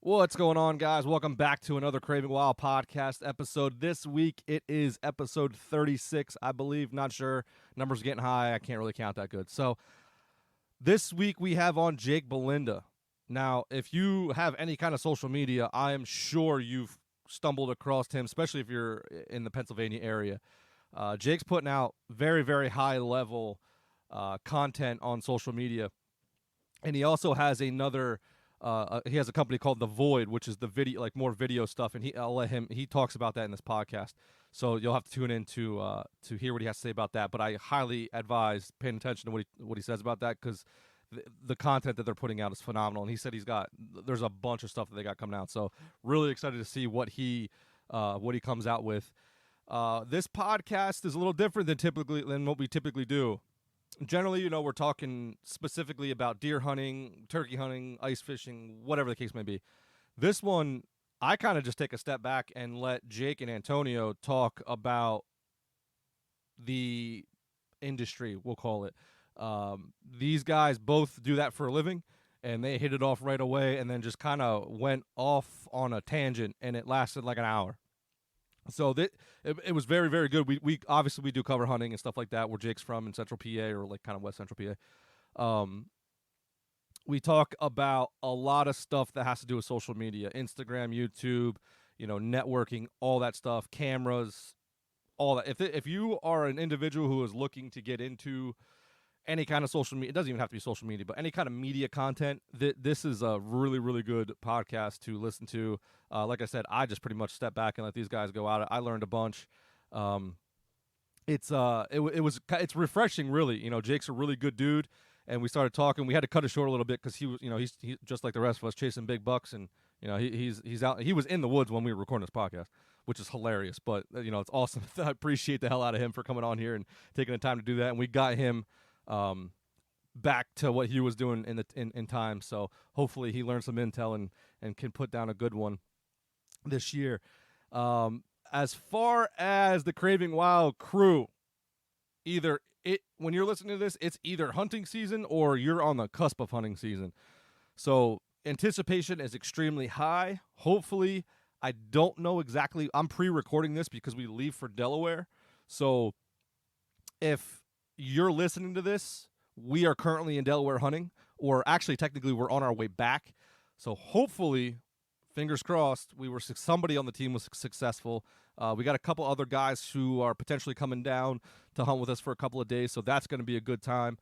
What's going on, guys? Welcome back to another Craving Wild podcast episode. This week, it is episode 36, I believe. Not sure. Numbers getting high. I can't really count that good. So this week, we have on Jake Belinda. Now, if you have any kind of social media, I am sure you've stumbled across him, especially if you're in the Pennsylvania area. Jake's putting out very, very high-level content on social media. And he also has another... he has a company called The Void, which is the video, like more video stuff, and I'll let him. He talks about that in this podcast, so you'll have to tune in to hear what he has to say about that. But I highly advise paying attention to what he says about that, because the content that they're putting out is phenomenal. And he said there's a bunch of stuff that they got coming out, so really excited to see what he comes out with. This podcast is a little different than what we typically do. Generally, we're talking specifically about deer hunting, turkey hunting, ice fishing, whatever the case may be. This one, I kind of just take a step back and let Jake and Antonio talk about the industry, we'll call it. These guys both do that for a living, and they hit it off right away and then just kind of went off on a tangent, and it lasted like an hour. So it was very, very good. We obviously do cover hunting and stuff like that, where Jake's from in Central PA, or like kind of West Central PA. We talk about a lot of stuff that has to do with social media, Instagram, YouTube, networking, all that stuff, cameras, all that. If you are an individual who is looking to get into any kind of social media, it doesn't even have to be social media, but any kind of media content, this is a really, really good podcast to listen to. Like I said, I just pretty much step back and let these guys go out. I learned a bunch. It's refreshing, really. Jake's a really good dude, and we started talking. We had to cut it short a little bit because he was, he's just like the rest of us, chasing big bucks, and he's out. He was in the woods when we were recording this podcast, which is hilarious. But it's awesome. I appreciate the hell out of him for coming on here and taking the time to do that. And we got him back to what he was doing in time. So hopefully he learned some intel and can put down a good one this year. As far as the Craving Wild crew, when you're listening to this, it's either hunting season or you're on the cusp of hunting season. So anticipation is extremely high. Hopefully, I don't know exactly. I'm pre-recording this because we leave for Delaware. So if you're listening to this, we are currently in Delaware hunting, or actually technically we're on our way back. So hopefully, fingers crossed, somebody on the team was successful. We got a couple other guys who are potentially coming down to hunt with us for a couple of days, so that's going to be a good time.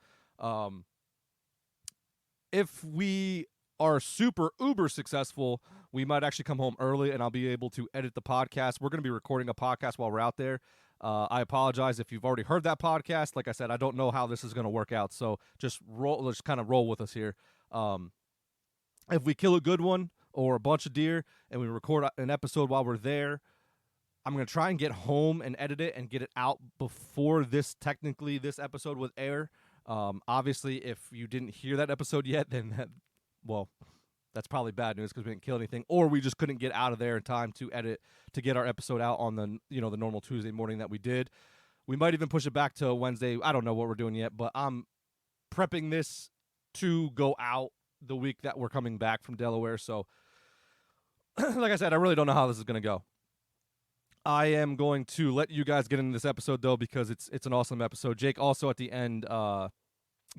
If we are super uber successful, we might actually come home early, and I'll be able to edit the podcast. We're going to be recording a podcast while we're out there. I apologize if you've already heard that podcast. Like I said, I don't know how this is going to work out, so just kind of roll with us here. If we kill a good one or a bunch of deer and we record an episode while we're there, I'm going to try and get home and edit it and get it out before this episode would air. Obviously, if you didn't hear that episode yet, then that's probably bad news because we didn't kill anything, or we just couldn't get out of there in time to edit to get our episode out on the the normal Tuesday morning that we did. We might even push it back to Wednesday. I don't know what we're doing yet, but I'm prepping this to go out the week that we're coming back from Delaware. So, like I said, I really don't know how this is going to go. I am going to let you guys get into this episode, though, because it's an awesome episode. Jake also at the end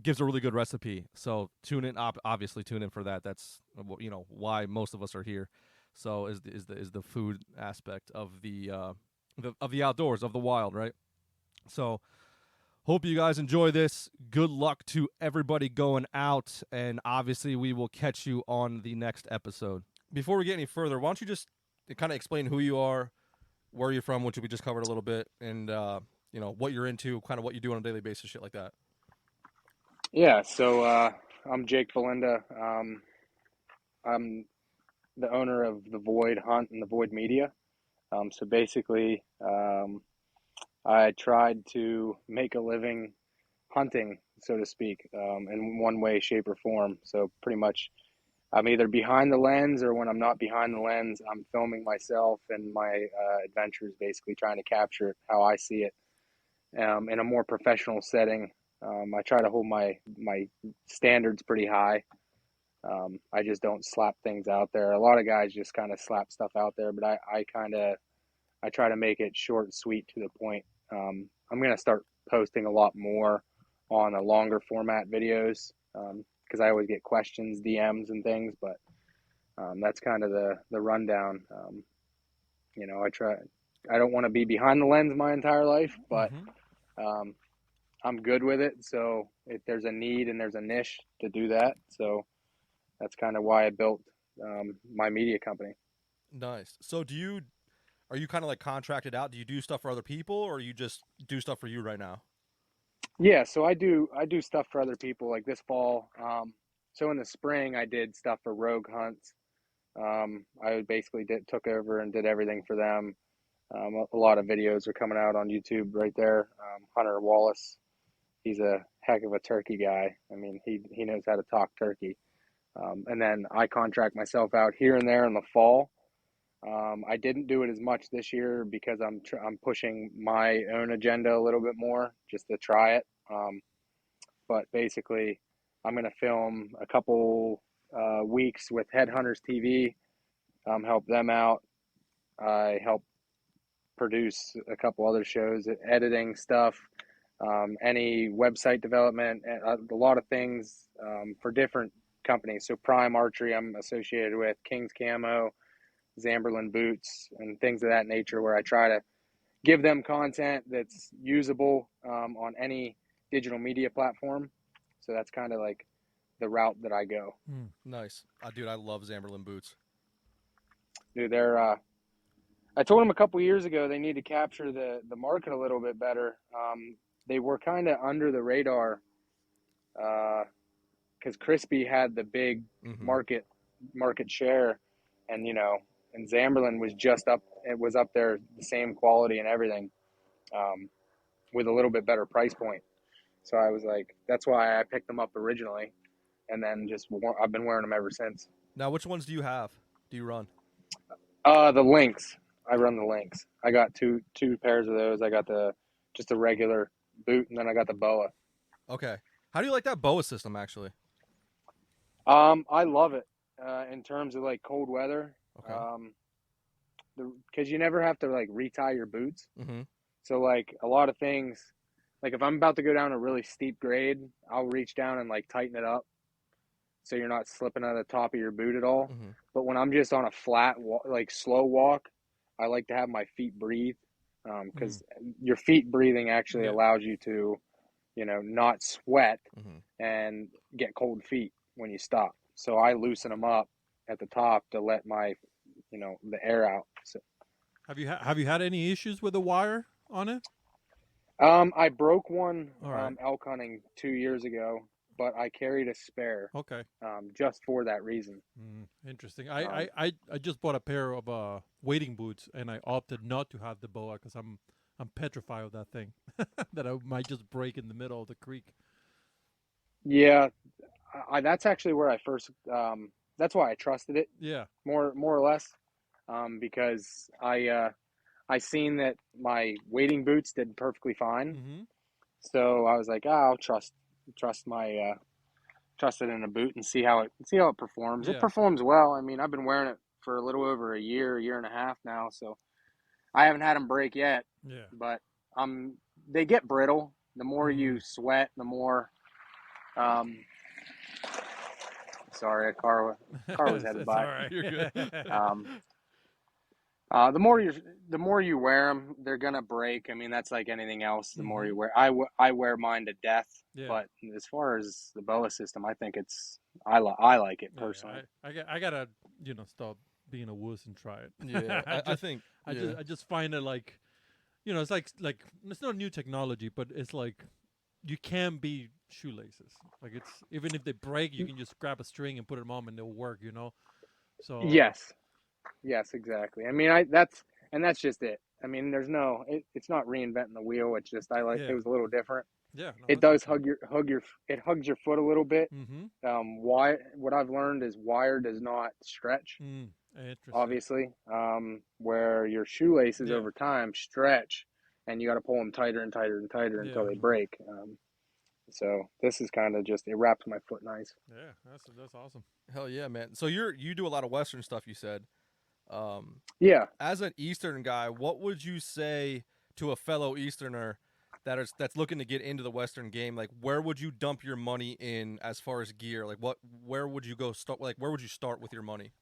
gives a really good recipe, so tune in. Obviously, tune in for that. That's why most of us are here. So is the food aspect of the outdoors, of the wild, right? So hope you guys enjoy this. Good luck to everybody going out, and obviously we will catch you on the next episode. Before we get any further, why don't you just kind of explain who you are, where you're from, which we just covered a little bit, and what you're into, kind of what you do on a daily basis, shit like that. Yeah, so I'm Jake Belinda. I'm the owner of The Void Hunt and The Void Media. So basically, I tried to make a living hunting, so to speak, in one way, shape, or form. So pretty much I'm either behind the lens, or when I'm not behind the lens, I'm filming myself and my adventures, basically trying to capture how I see it in a more professional setting. I try to hold my standards pretty high. I just don't slap things out there. A lot of guys just kind of slap stuff out there, but I try to make it short and sweet to the point. I'm going to start posting a lot more on the longer format videos because I always get questions, DMs, and things. But that's kind of the rundown. I don't want to be behind the lens my entire life, but I'm good with it. So if there's a need and there's a niche to do that, so that's kind of why I built my media company. Nice. So are you kind of like contracted out? Do you do stuff for other people, or you just do stuff for you right now? Yeah, so I do stuff for other people like this fall. So in the spring I did stuff for Rogue Hunts. I basically took over and did everything for them. A lot of videos are coming out on YouTube right there. Hunter Wallace, he's a heck of a turkey guy. I mean, he knows how to talk turkey. And then I contract myself out here and there in the fall. I didn't do it as much this year because I'm pushing my own agenda a little bit more just to try it. But basically, I'm going to film a couple weeks with Headhunters TV, help them out. I help produce a couple other shows, editing stuff, any website development, a lot of things for different companies. So Prime Archery, I'm associated with King's Camo, Zamberlan boots, and things of that nature, where I try to give them content that's usable on any digital media platform. So that's kind of like the route that I go. Nice. Dude, I love Zamberlan boots. Dude, I told them a couple years ago they need to capture the market a little bit better. They were kind of under the radar because Crispy had the big market share, and and Zamberlan was just up. It was up there, the same quality and everything, with a little bit better price point. So I was like, that's why I picked them up originally, and then I've been wearing them ever since. Now, which ones do you have? Do you run? The Lynx. I run the Lynx. I got two pairs of those. I got just a regular boot, and then I got the boa. Okay. How do you like that boa system, actually? I love it in terms of like cold weather. Okay. Because you never have to like retie your boots. Mm-hmm. So like a lot of things, like if I'm about to go down a really steep grade, I'll reach down and like tighten it up, so you're not slipping on the top of your boot at all. Mm-hmm. But when I'm just on a flat, like slow walk, I like to have my feet breathe, because your feet breathing actually allows you to, not sweat and get cold feet when you stop. So I loosen them up at the top to let my, the air out. So, have you had any issues with the wire on it? I broke one right. Elk hunting 2 years ago, but I carried a spare. Okay. Just for that reason. Interesting. I just bought a pair of wading boots, and I opted not to have the boa because I'm petrified of that thing that I might just break in the middle of the creek. Yeah, that's actually where I first. That's why I trusted it. Yeah. More or less, because I seen that my wading boots did perfectly fine. So I was like, I'll trust my trust it in a boot and see how it performs. Yeah. It performs well. I mean, I've been wearing it for a little over a year and a half now, so I haven't had them break yet. Yeah. But they get brittle. The more you sweat, the more. Sorry, a car was headed by. All right, you're good. The more you wear them, they're gonna break. I mean, that's like anything else. The more you wear, I wear mine to death. Yeah. But as far as the boa system, I think I like it personally. I gotta stop being a wuss and try it. Yeah, I just find it like, it's like it's not new technology, but it's like you can be shoelaces. Like it's even if they break, you can just grab a string and put them on and they'll work. So Yes, exactly. I mean, that's just it. I mean, it's not reinventing the wheel. It's just it was a little different. Yeah, it does it hugs your foot a little bit. What I've learned is wire does not stretch. Obviously, where your shoelaces over time stretch, and you got to pull them tighter and tighter and tighter until they break. So this is kind of just, it wraps my foot nice. Yeah, that's awesome. Hell yeah, man. So you do a lot of Western stuff, you said. Um, Yeah. as an Eastern guy, what would you say to a fellow Easterner that's looking to get into the Western game? Like, where would you dump your money in as far as gear? Like, where would you go start? Like, where would you start with your money?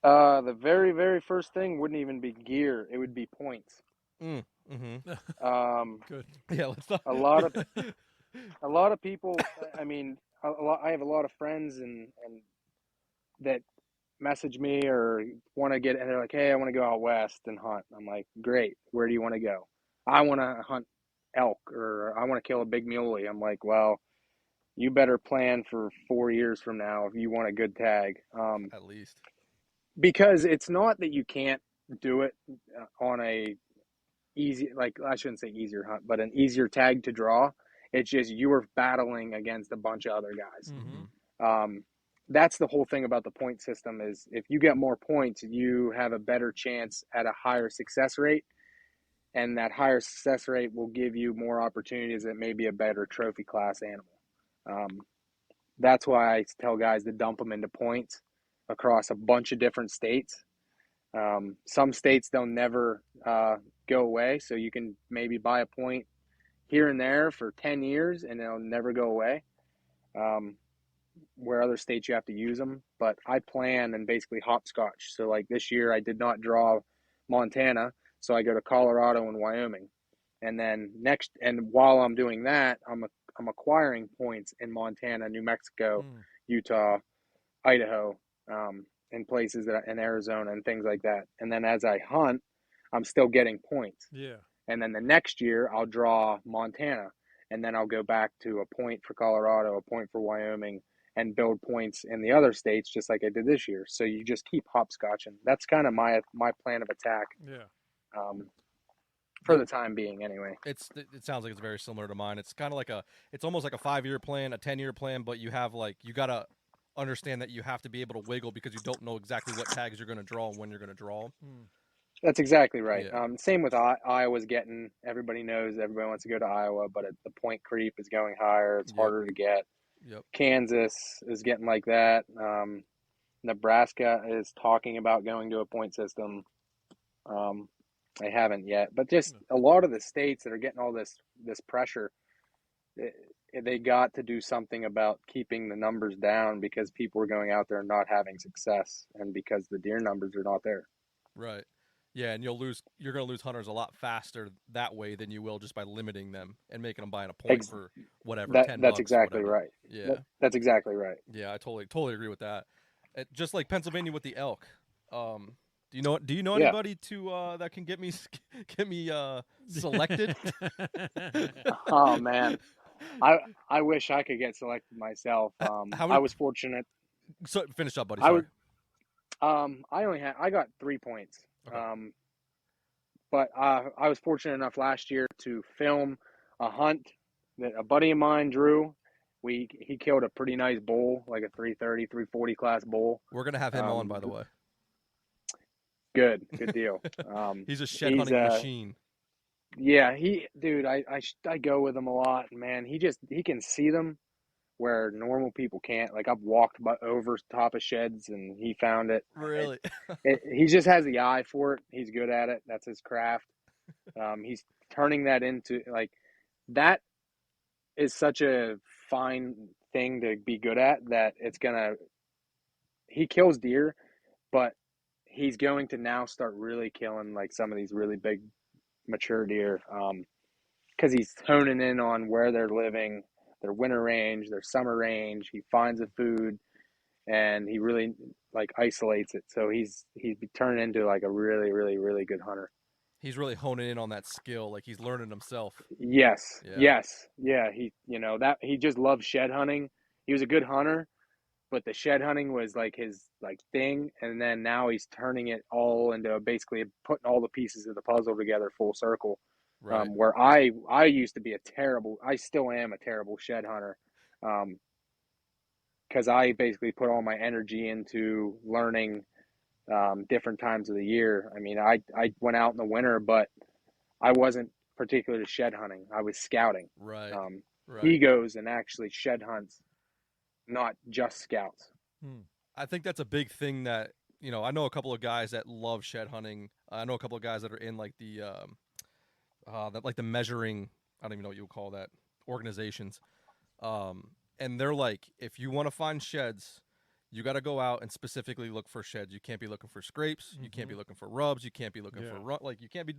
The very, very first thing wouldn't even be gear. It would be points. Mm-hmm. Good. Yeah, let's talk. A lot of a lot of people. I mean, I have a lot of friends and that message me or want to get, and they're like, "Hey, I want to go out west and hunt." I'm like, "Great. Where do you want to go?" I want to hunt elk or I want to kill a big muley. I'm like, "Well, you better plan for 4 years from now if you want a good tag." At least. Because it's not that you can't do it on a easy, like I shouldn't say easier hunt, but an easier tag to draw. It's just you are battling against a bunch of other guys. Mm-hmm. That's the whole thing about the point system is if you get more points, you have a better chance at a higher success rate, and that higher success rate will give you more opportunities at maybe a better trophy class animal. Um, that's why I tell guys to dump them into points across a bunch of different states. Some states they'll never go away, so you can maybe buy a point here and there for 10 years and they'll never go away. Where other states you have to use them, but I plan and basically hopscotch. So like this year I did not draw Montana, so I go to Colorado and Wyoming. And then while I'm doing that, I'm acquiring points in Montana, New Mexico, Utah, Idaho, in places in Arizona and things like that. And then as I hunt, I'm still getting points. Yeah. And then the next year I'll draw Montana, and then I'll go back to a point for Colorado, a point for Wyoming, and build points in the other states just like I did this year. So you just keep hopscotching. That's kind of my plan of attack. Yeah. For the time being, anyway. It sounds like it's very similar to mine. It's kind of like it's almost like a 5-year plan, a 10-year plan, but you gotta understand that you have to be able to wiggle because you don't know exactly what tags you're going to draw and when you're going to draw them. That's exactly right. Yeah. Same with Iowa's getting. Everybody knows everybody wants to go to Iowa, but the point creep is going higher. It's harder to get. Yep. Kansas is getting like that. Nebraska is talking about going to a point system. They haven't yet, but just a lot of the states that are getting all this pressure, they got to do something about keeping the numbers down because people are going out there and not having success, and because the deer numbers are not there. Right. Yeah, and you're going to lose hunters a lot faster that way than you will just by limiting them and making them buy a point for whatever. That's exactly right. Yeah, that's exactly right. Yeah, I totally agree with that. Just like Pennsylvania with the elk. Do you know anybody that can get me selected? Oh man, I wish I could get selected myself. I was fortunate. So finish up, buddy. Sorry. I got 3 points. Okay. But I was fortunate enough last year to film a hunt that a buddy of mine drew. He killed a pretty nice bull, like a 330, 340 class bull. We're gonna have him on, by the way. Good deal. He's a shed hunting machine. Yeah, I go with him a lot, man. He can see them where normal people can't. Like I've walked over top of sheds and he found it. Really? He just has the eye for it. He's good at it. That's his craft. He's turning that into that is such a fine thing to be good at that he kills deer, but he's going to now start really killing like some of these really big mature deer. Because he's honing in on where they're living, their winter range, their summer range. He finds the food, and he really isolates it. So he's turned into like a really, really, really good hunter. He's really honing in on that skill, like he's learning himself. Yes. Yeah. He just loves shed hunting. He was a good hunter, but the shed hunting was like his thing, and then now he's turning it all into basically putting all the pieces of the puzzle together full circle. Right. Where I used to be I still am a terrible shed hunter, because I basically put all my energy into learning different times of the year. I mean, I went out in the winter, but I wasn't particularly shed hunting. I was scouting. Right. Right. He goes and actually shed hunts, not just scouts. I think that's a big thing that, I know a couple of guys that love shed hunting. I know a couple of guys that are in like the the measuring, I don't even know what you would call that, organizations. And they're like, if you want to find sheds, you got to go out and specifically look for sheds. You can't be looking for scrapes. You can't be looking for rubs. You can't be looking for you can't be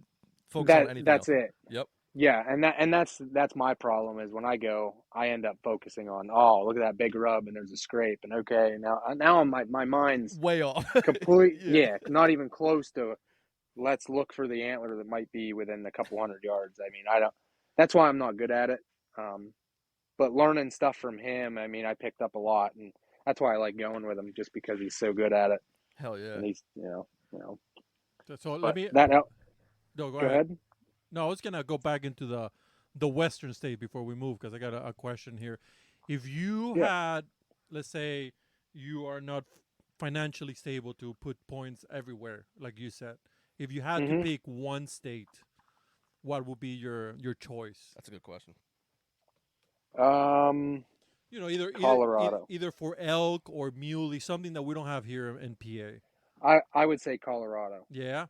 focused on anything That's else. it. Yep. Yeah, and that's my problem is when I go, I end up focusing on, look at that big rub and there's a scrape, and okay, now my mind's Way off. complete. Yeah. Yeah, not even close to. Let's look for the antler that might be within a couple hundred yards. I mean, I don't. That's why I'm not good at it. But learning stuff from him, I mean, I picked up a lot, and that's why I like going with him, just because he's so good at it. Hell yeah. And he's, So let But me. that. No, go Go ahead. ahead. No, I was gonna go back into the western state before we move because I got a question here. If you had, let's say, you are not financially stable to put points everywhere, like you said, if you had to pick one state, what would be your choice? That's a good question. Colorado. Either for elk or muley, something that we don't have here in PA. I would say Colorado. Yeah.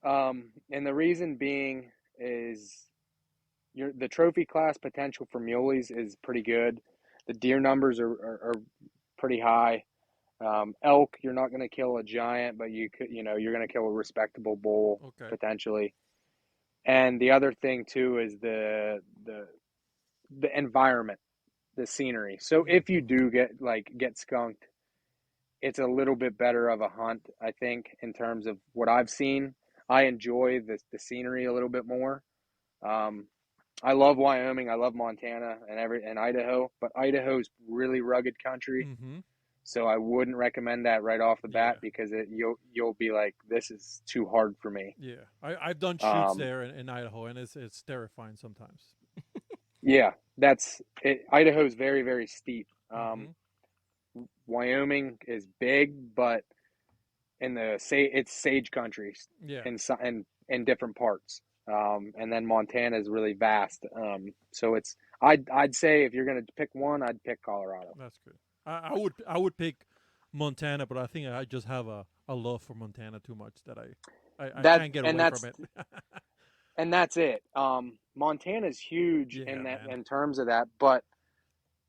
And the reason being is the trophy class potential for muleys is pretty good. The deer numbers are pretty high. Elk, you're not going to kill a giant, but you're going to kill a respectable bull potentially. And the other thing too is the environment, the scenery. So if you do get skunked, it's a little bit better of a hunt, I think, in terms of what I've seen. I enjoy the scenery a little bit more. I love Wyoming, I love Montana and Idaho, but Idaho's really rugged country. So I wouldn't recommend that right off the bat because you'll be like, this is too hard for me. Yeah, I've done shoots there in Idaho, and it's terrifying sometimes. Yeah, that's it. Idaho's very, very steep. Wyoming is big, but it's sage country in different parts. And then Montana is really vast. So I'd say if you're gonna pick one, I'd pick Colorado. That's good. I would pick Montana, but I think I just have a love for Montana too much that I can't get away from it. And that's it. Montana's huge in terms of that, but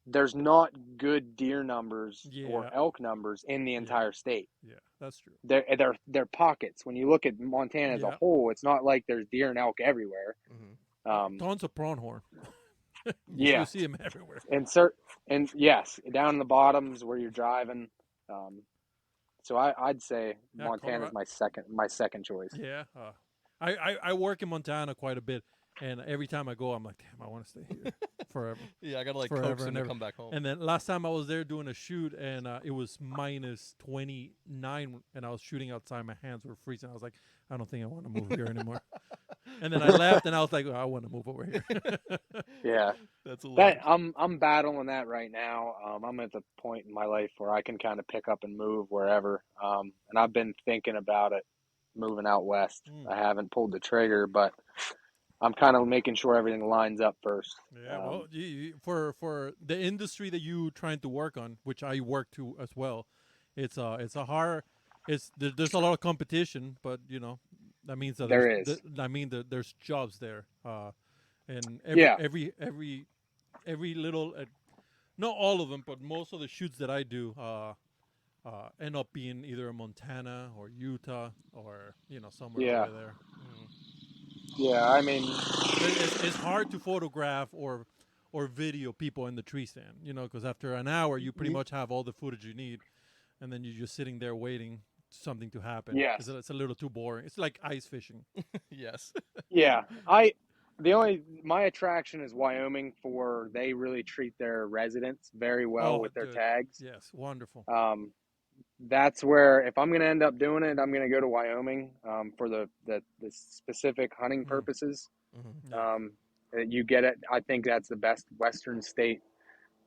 there's not good deer numbers or elk numbers in the entire state. Yeah, that's true. They're pockets. When you look at Montana as a whole, it's not like there's deer and elk everywhere. Tons of pronghorn. You see them everywhere. And yes, down in the bottoms where you're driving. So I'd say Montana's my second choice. Yeah, I work in Montana quite a bit, and every time I go, I'm like, damn, I want to stay here forever. Yeah, I gotta coax him to come back home. And then last time I was there doing a shoot, and it was minus 29, and I was shooting outside. My hands were freezing. I was like, I don't think I want to move here anymore. And then I left, and I was like, I want to move over here. Yeah, that's a lot. I'm battling that right now. I'm at the point in my life where I can kind of pick up and move wherever. And I've been thinking about it, moving out west. I haven't pulled the trigger, but I'm kind of making sure everything lines up first. Yeah, well, for the industry that you trying to work on, which I work to as well, it's a hard. There's a lot of competition, but that means that there's jobs there, and every little, not all of them, but most of the shoots that I do end up being either Montana or Utah or somewhere over there. Yeah, I mean, it's hard to photograph or video people in the tree stand, because after an hour you pretty much have all the footage you need, and then you're just sitting there waiting something to happen. Yeah, it's a little too boring. It's like ice fishing. Yes. Yeah, my attraction is Wyoming, for they really treat their residents very well with their tags. Yes, wonderful. That's where, if I'm going to end up doing it, I'm going to go to Wyoming for the specific hunting purposes. You get it. I think that's the best Western state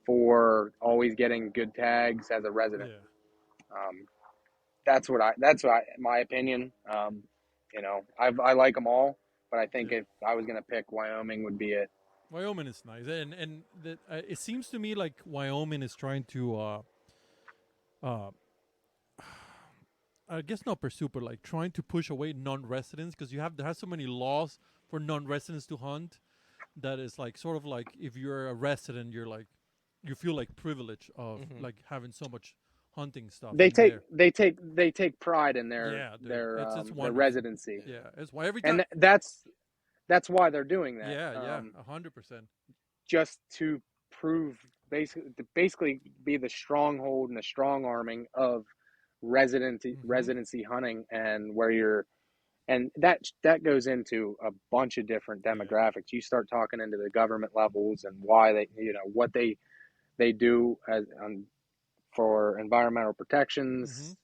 for always getting good tags as a resident. That's my opinion. I like them all, but I think if I was going to pick, Wyoming would be it. Wyoming is nice, and it seems to me like Wyoming is trying to, uh, I guess not pursue, but like trying to push away non-residents because there has so many laws for non-residents to hunt that is like sort of like if you're a resident, you feel like privilege of like having so much hunting stuff. They in take there. they take pride in Yeah, dude. their It's their wonderful. residency, Yeah, it's why every and time. that's why they're doing that. Yeah, 100%. Just to prove basically be the stronghold and the strong arming of residency hunting, and where you're, and that goes into a bunch of different demographics. You start talking into the government levels and why they, what they do as for environmental protections,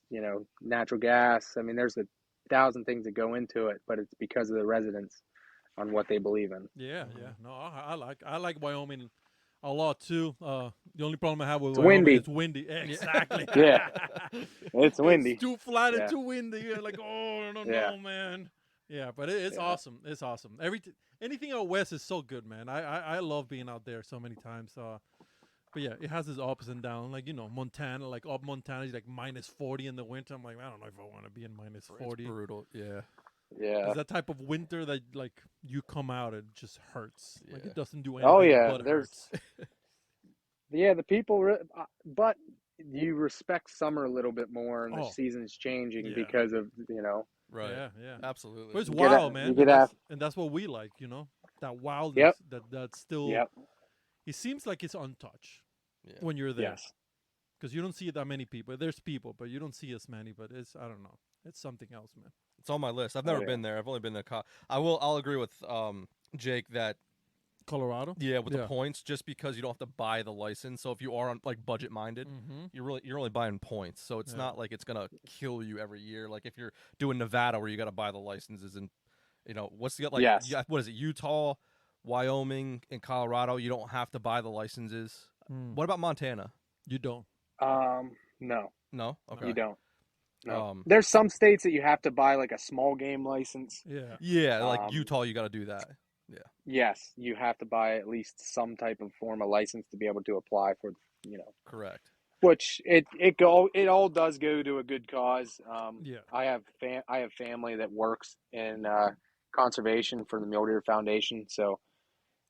natural gas. I mean, there's 1,000 things that go into it, but it's because of the residents on what they believe in. Yeah. No, I like Wyoming a lot too. The only problem I have with It's Wyoming windy. is windy. Exactly. Yeah, it's windy. It's too flat and Yeah. too windy. You're like, oh, I don't Yeah. know, man. Yeah, but it's awesome. It's awesome. Anything out west is so good, man. I love being out there so many times. But yeah, it has its ups and downs. Like, Montana, like up Montana is like minus 40 in the winter. I'm like, I don't know if I want to be in minus 40. It's brutal. Yeah. Yeah. It's that type of winter that like you come out, it just hurts. Like Yeah. it doesn't do anything. Oh yeah, but it there's hurts. yeah, the people, but you respect summer a little bit more, and the Oh. season's changing Yeah. because of Right. Yeah. Absolutely. But it's You get wild, a- man. you get And that's what we like, that wildness. That's still. Yep. It seems like it's untouched Yeah. when you're there. Yes. Because you don't see that many people. There's people, but you don't see as many. But I don't know. It's something else, man. It's on my list. I've never yeah. been there. I've only been to. I'll agree with Jake that Colorado. with the points, just because you don't have to buy the license. So if you are on like budget minded, you're only buying points. So it's not like it's gonna kill you every year. Like if you're doing Nevada where you got to buy the licenses, and what's the Yes. what is it? Utah, Wyoming, and Colorado. You don't have to buy the licenses. What about Montana? You don't. No, No. Okay. you don't. No. Um, There's some states that you have to buy like a small game license. Yeah. Yeah, like Utah, you got to do that. Yes, you have to buy at least some type of form of license to be able to apply for, Correct. which it all does go to a good cause. Yeah. I have family that works in conservation for the Mule Deer Foundation, so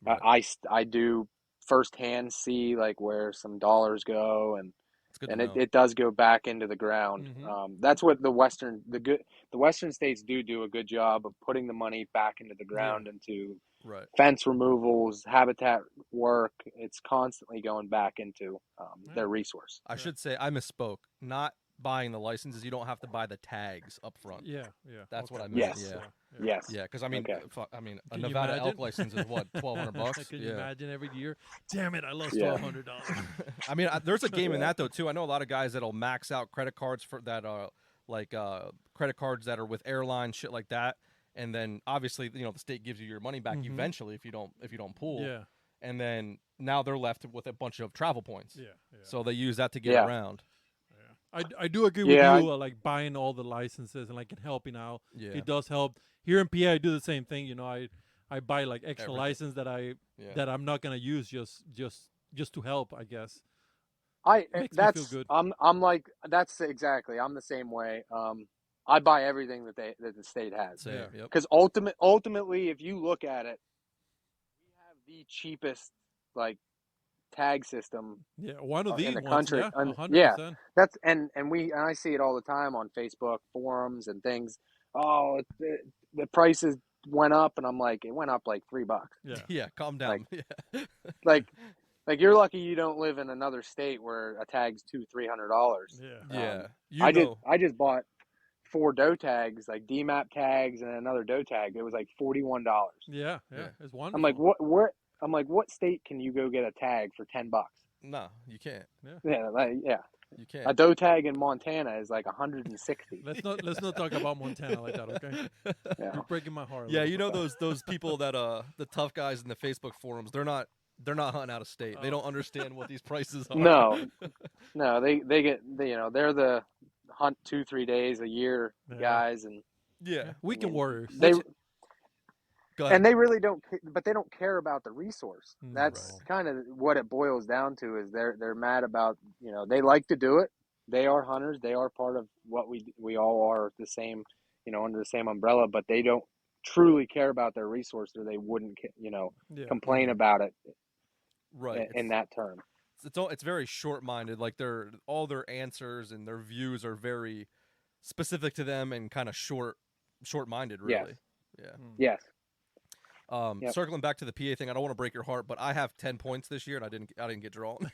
Right. I do firsthand see like where some dollars go, and It's good to and know. it does go back into the ground. That's what the western states do a good job of putting the money back into the ground, into Right. fence removals, habitat work. It's constantly going back into their resource. I should say I misspoke. Not buying the licenses, you don't have to buy the tags up front. Yeah. That's what I meant. Yes. Yeah. Yes. Yeah, because I mean, Okay. A Can you Nevada imagine? elk license is what, $1,200? Can you imagine every year? Damn it! I lost Yeah. $1,200. I mean, there's a game in that though too. I know a lot of guys that'll max out credit cards for that, credit cards that are with airlines, shit like that. And then obviously, the state gives you your money back eventually if you don't pool. Yeah. And then now they're left with a bunch of travel points. Yeah. So they use that to get Yeah. around. I do agree with Yeah, you, like buying all the licenses and like it helping out. Yeah. It does help. Here in PA, I do the same thing. I buy like extra Everything. license that I'm not gonna use just to help, I guess. Makes me feel good. I'm like that's exactly. I'm the same way. I buy everything that the state has, So, Yeah. Yep. because ultimately, if you look at it, we have the cheapest like tag system Yeah, one of in these the ones. country. Yeah, And 100%. that's and I see it all the time on Facebook forums and things. Oh, the prices went up, and I'm like, it went up like $3. Yeah. Yeah, calm down. Like you're lucky you don't live in another state where a tag's $200-300. Yeah. Yeah. I just bought 4 doe tags, like DMAP tags, and another doe tag. It was like $41. Yeah. Yeah. It's wonderful. I'm like, what state can you go get a tag for $10? No, you can't. Yeah. You A can't. doe tag in Montana is like 160. Let's not talk about Montana like that, okay? Yeah. You're breaking my heart. a Yeah, little. those people that the tough guys in the Facebook forums, they're not hunting out of state. They don't understand what these prices are. No, they get they're the hunt 2-3 days a year Yeah. guys, and Yeah. Weekend warriors. they Go ahead. And they really don't, but they don't care about the resource. That's No. kind of what it boils down to. Is they're mad about, they like to do it. They are hunters. They are part of what we all are the same, under the same umbrella. But they don't truly care about their resource, or they wouldn't, Yeah. complain about it Right. in that term. It's very short-minded. Like all their answers and their views are very specific to them and kind of short-minded, Yes. really. Yeah. Yes. Yep. Circling back to the PA thing, I don't want to break your heart, but I have 10 points this year and I didn't get drawn.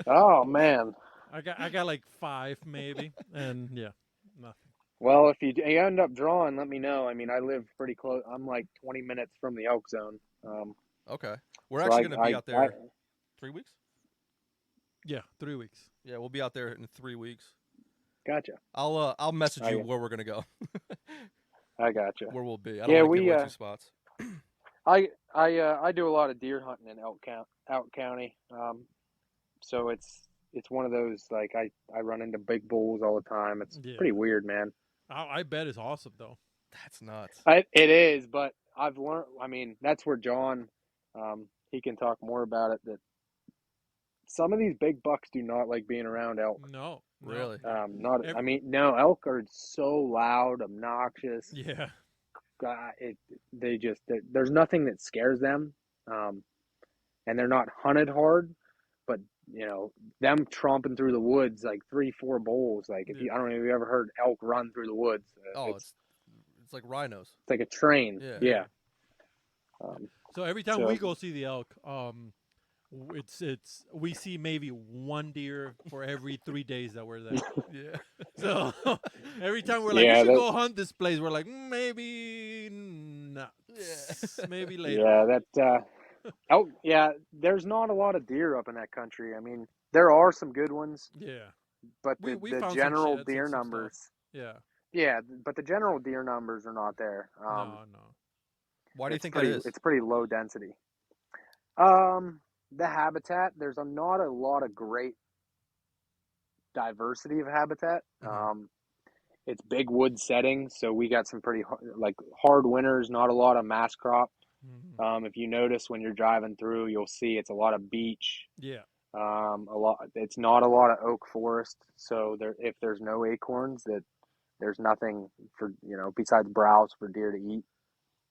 Oh man. I got like 5 maybe, and yeah, nothing. Well, if you end up drawing, let me know. I mean, I live pretty close. I'm like 20 minutes from the elk zone. Okay. We're So actually going to be out there 3 weeks? Yeah, 3 weeks. Yeah, we'll be out there in 3 weeks. Gotcha. I'll message you where we're going to go. I gotcha. Where we'll be. I don't want to give away 2 spots. I do a lot of deer hunting in Elk County. So it's one of those, like, I run into big bulls all the time. It's pretty weird, man. I bet it's awesome though. That's nuts. It is, but I've learned. I mean, that's where John, he can talk more about it. That some of these big bucks do not like being around elk. No, really. No, elk are so loud, obnoxious. Yeah. God, there's nothing that scares them, and they're not hunted hard, but them tromping through the woods like 3-4 bulls. Like I don't know if you ever heard elk run through the woods. It's like rhinos. It's like a train. Yeah. So every time we go see the elk, we see maybe 1 deer for every 3 days that we're there. Yeah. So every time we're like, you should go hunt this place, we're like, maybe not. Yeah. Maybe later. Yeah, that elk. Yeah, there's not a lot of deer up in that country. I mean, there are some good ones. Yeah. But we the found general some deer numbers. Yeah. Yeah, but the general deer numbers are not there. No. Why do you think that is? It's pretty low density. The habitat, there's not a lot of great diversity of habitat. Mm-hmm. It's big wood settings, so we got some pretty hard winters, not a lot of mass crop. Mm-hmm. If you notice when you're driving through, you'll see it's a lot of beech. Yeah. It's not a lot of oak forest, so if there's no acorns, that there's nothing for besides browse for deer to eat,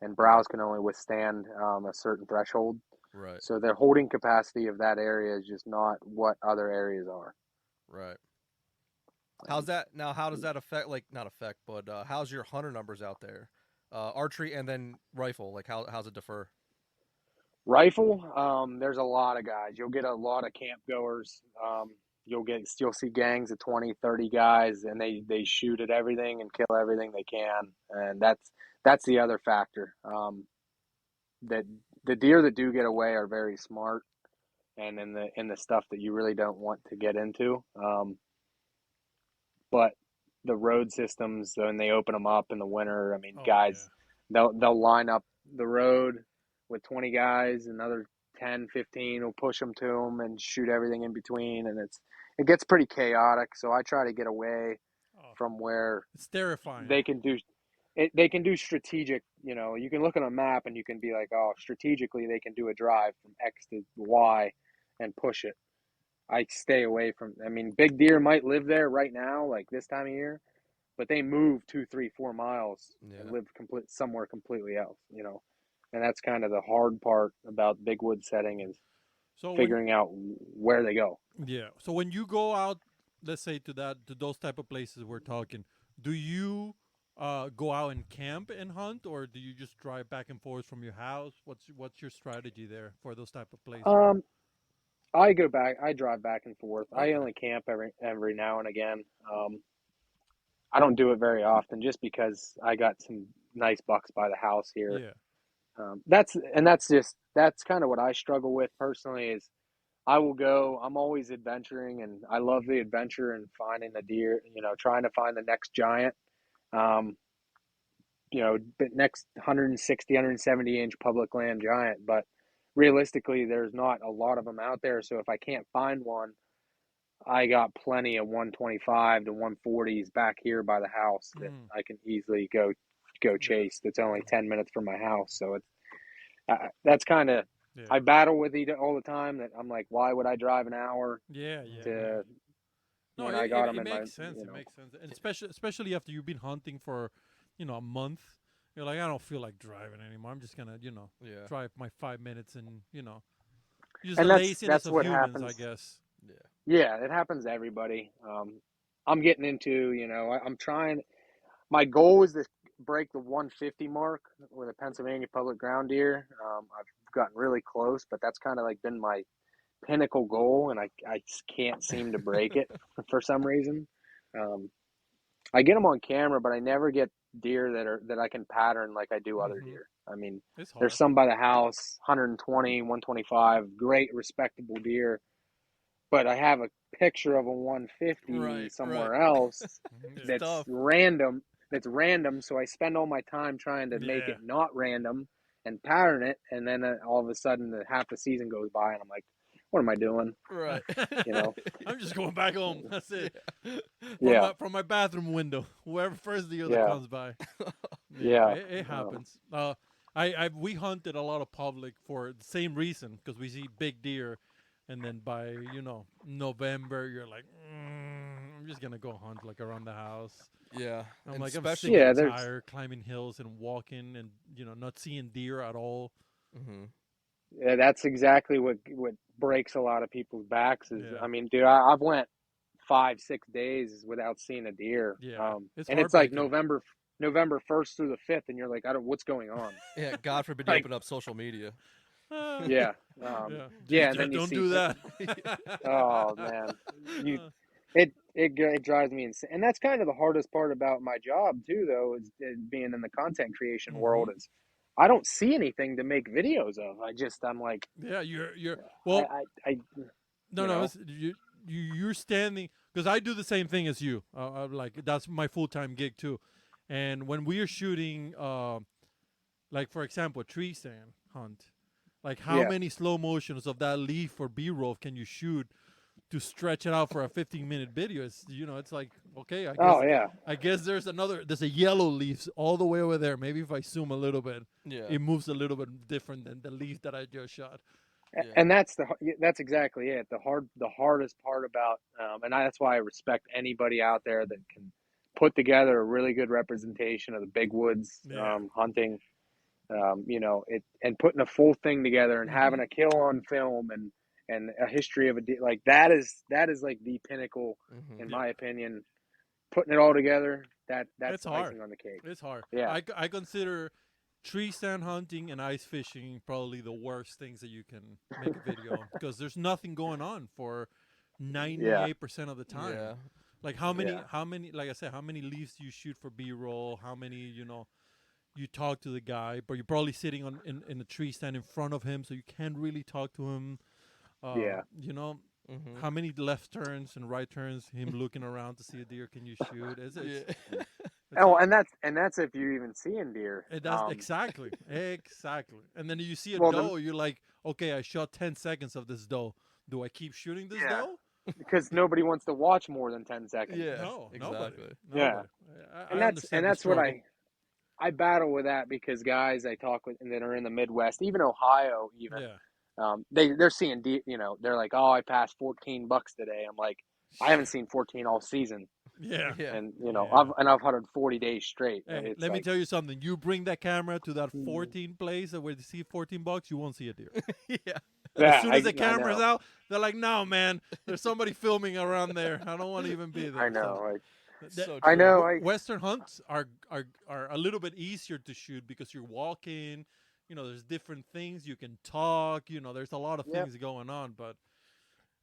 and browse can only withstand a certain threshold. Right. So the holding capacity of that area is just not what other areas are. Right. How's that now? How does that affect? Like, not affect, but how's your hunter numbers out there? Archery and then rifle. Like, how's it differ? Rifle, there's a lot of guys. You'll get a lot of camp goers. You'll see gangs of 20, 30 guys, and they shoot at everything and kill everything they can. And that's the other factor. That the deer that do get away are very smart, and in the stuff that you really don't want to get into. But the road systems, when they open them up in the winter, I mean, guys, they'll line up the road with 20 guys, another 10, 15 will push them to them and shoot everything in between, and it gets pretty chaotic. So I try to get away from where it's terrifying. They can do strategic. You can look at a map and you can be like, oh, strategically they can do a drive from X to Y and push it. I stay away from. I mean, big deer might live there right now, like this time of year, but they move 2, 3, 4 miles and live somewhere completely else. And that's kind of the hard part about big wood setting is figuring out where they go. Yeah. So when you go out, let's say to those type of places we're talking, do you go out and camp and hunt, or do you just drive back and forth from your house? What's your strategy there for those type of places? I drive back and forth. Okay. I only camp every now and again. I don't do it very often just because I got some nice bucks by the house here. Yeah. That's kind of what I struggle with personally is I will go, I'm always adventuring, and I love the adventure and finding a deer, trying to find the next giant, next 160, 170 inch public land giant. But realistically, there's not a lot of them out there. So if I can't find one, I got plenty of 125 to 140s back here by the house that I can easily go go chase. That's only 10 minutes from my house. So it's that's kind of, Yeah. I battle with it all the time. That I'm like, why would I drive an hour Yeah. to No, when I got them it in my, makes sense. you It know. makes sense, and especially after you've been hunting for, a month. You're like, I don't feel like driving anymore. I'm just gonna, drive my 5 minutes, and use the And laziness that's of what humans, I happens. guess. Yeah, it happens to everybody. I'm getting into, I'm trying. My goal is to break the 150 mark with a Pennsylvania public ground deer. I've gotten really close, but that's kind of like been my pinnacle goal, and I just can't seem to break it for some reason. I get them on camera, but I never get deer that I can pattern like I do other deer. I mean, It's there's hard. some by the house, 120, 125, great respectable deer, but I have a picture of a 150 somewhere else Yeah. that's tough. random. That's random, so I spend all my time trying to make Yeah. it not random and pattern it, and then all of a sudden, half the season goes by, and I'm like, "What am I doing?" Right. You know? I'm just going back home. That's it. Yeah, From my bathroom window. Whoever first deer that yeah, comes by. yeah. It happens. We hunted a lot of public for the same reason, because we see big deer, and then by November you're like, I'm just gonna go hunt like around the house. Yeah. I'm And like, I'm sick especially. Yeah, and there's tired climbing hills and walking and not seeing deer at all. Mm-hmm. Yeah, that's exactly what breaks a lot of people's backs. Is Yeah, I mean, dude, I've went 5 6 days without seeing a deer, yeah, it's and it's like heartbreaking. November 1st through the 5th, and you're like, I don't, what's going on? Yeah. God forbid you Like, open up social media. yeah, Yeah, yeah, and then you don't see, do that. oh man, you Uh, it drives me insane, and that's kind of the hardest part about my job too, though, is being in the content creation world. mhm. Is I don't see anything to make videos of. I'm like, Yeah, you're I, well. I No, you no, know, it's, you're standing, because I do the same thing as you. Like, that's my full time gig too, and when we are shooting, like for example, a tree stand hunt, like how yeah. many slow motions of that leaf or B roll can you shoot to stretch it out for a 15-minute video? It's like, okay, Oh yeah. I guess there's a yellow leaf all the way over there. Maybe if I zoom a little bit, Yeah. it moves a little bit different than the leaf that I just shot. Yeah. And that's exactly it. The hardest part about, that's why I respect anybody out there that can put together a really good representation of the big woods Yeah. hunting, it and putting a full thing together and Hmm. having a kill on film and a history of like that is like the pinnacle, Mm-hmm. in Yeah. my opinion. Putting it all together, that's It's the hard. icing on the cake. It's hard. Yeah, I consider tree stand hunting and ice fishing probably the worst things that you can make a video on, because there's nothing going on for yeah, 98% of the time. Yeah. Like yeah, how many, like I said, how many leaves do you shoot for B-roll? How many, you talk to the guy, but you're probably sitting in a tree stand in front of him, so you can't really talk to him. yeah. Mm-hmm. How many left turns and right turns, him looking around to see a deer can you shoot? Yeah. It's Oh, all, and that's if you're even seeing deer. that's exactly. And then you see a Well, doe, you're like, okay, I shot 10 seconds of this doe. Do I keep shooting this yeah, doe? because nobody wants to watch more than 10 seconds. Yeah. No, nobody, Exactly. Yeah, nobody. I and understand the that's what struggle. I battle with that, because guys I talk with and that are in the Midwest, even Ohio, even Yeah, they're seeing they're like, oh, I passed 14 bucks today. I'm like, I haven't seen 14 all season, yeah, Yeah. and yeah. I've hunted 40 days straight. Hey, It's let me like, tell you something. You bring that camera to that 14 place where you see 14 bucks, you won't see a deer. Yeah. As yeah, soon as the I camera's know, out, they're like, "No, man, there's somebody filming around there. I don't want to even be I there." So, know, like, So I true. know, Western hunts are a little bit easier to shoot because you're walking. There's different things you can talk. There's a lot of yep, things going on. But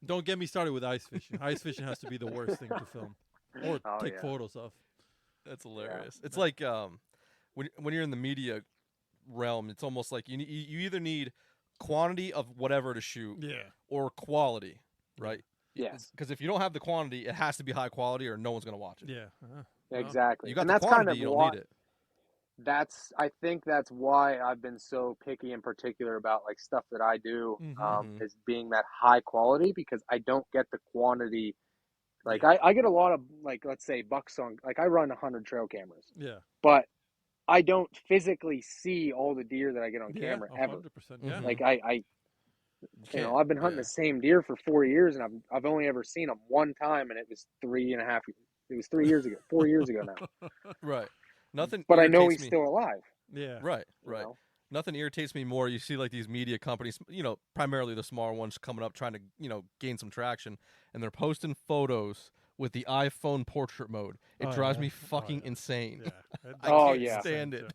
don't get me started with ice fishing. Ice fishing has to be the worst thing to film or oh take yeah, photos of. That's yeah, hilarious. It's like when you're in the media realm, it's almost like you either need quantity of whatever to shoot Yeah, or quality, yeah, right? yes, Because if you don't have the quantity, it has to be high quality, or no one's gonna watch it. yeah. Well, You exactly, got and the that's kind quantity, of you don't need what it. I think that's why I've been so picky in particular about like stuff that I do, mm-hmm. Mm-hmm. is being that high quality, because I don't get the quantity. Like Yeah, I get a lot of, like, let's say bucks on, like I run 100 trail cameras, yeah, but I don't physically see all the deer that I get on Yeah, camera ever. 100%. Yeah. Mhm. Like I've been hunting the same deer for 4 years, and I've only ever seen them one time, and it was 3.5. It was 3 years ago, 4 years ago now. Right. Nothing But I know irritates he's me. still alive. Yeah. Right. You Right. know? Nothing irritates me more. You see like these media companies, primarily the smaller ones coming up trying to, gain some traction, and they're posting photos with the iPhone portrait mode. It Oh, drives yeah. me Oh, fucking yeah. insane. Yeah. I Oh, can't yeah. stand it.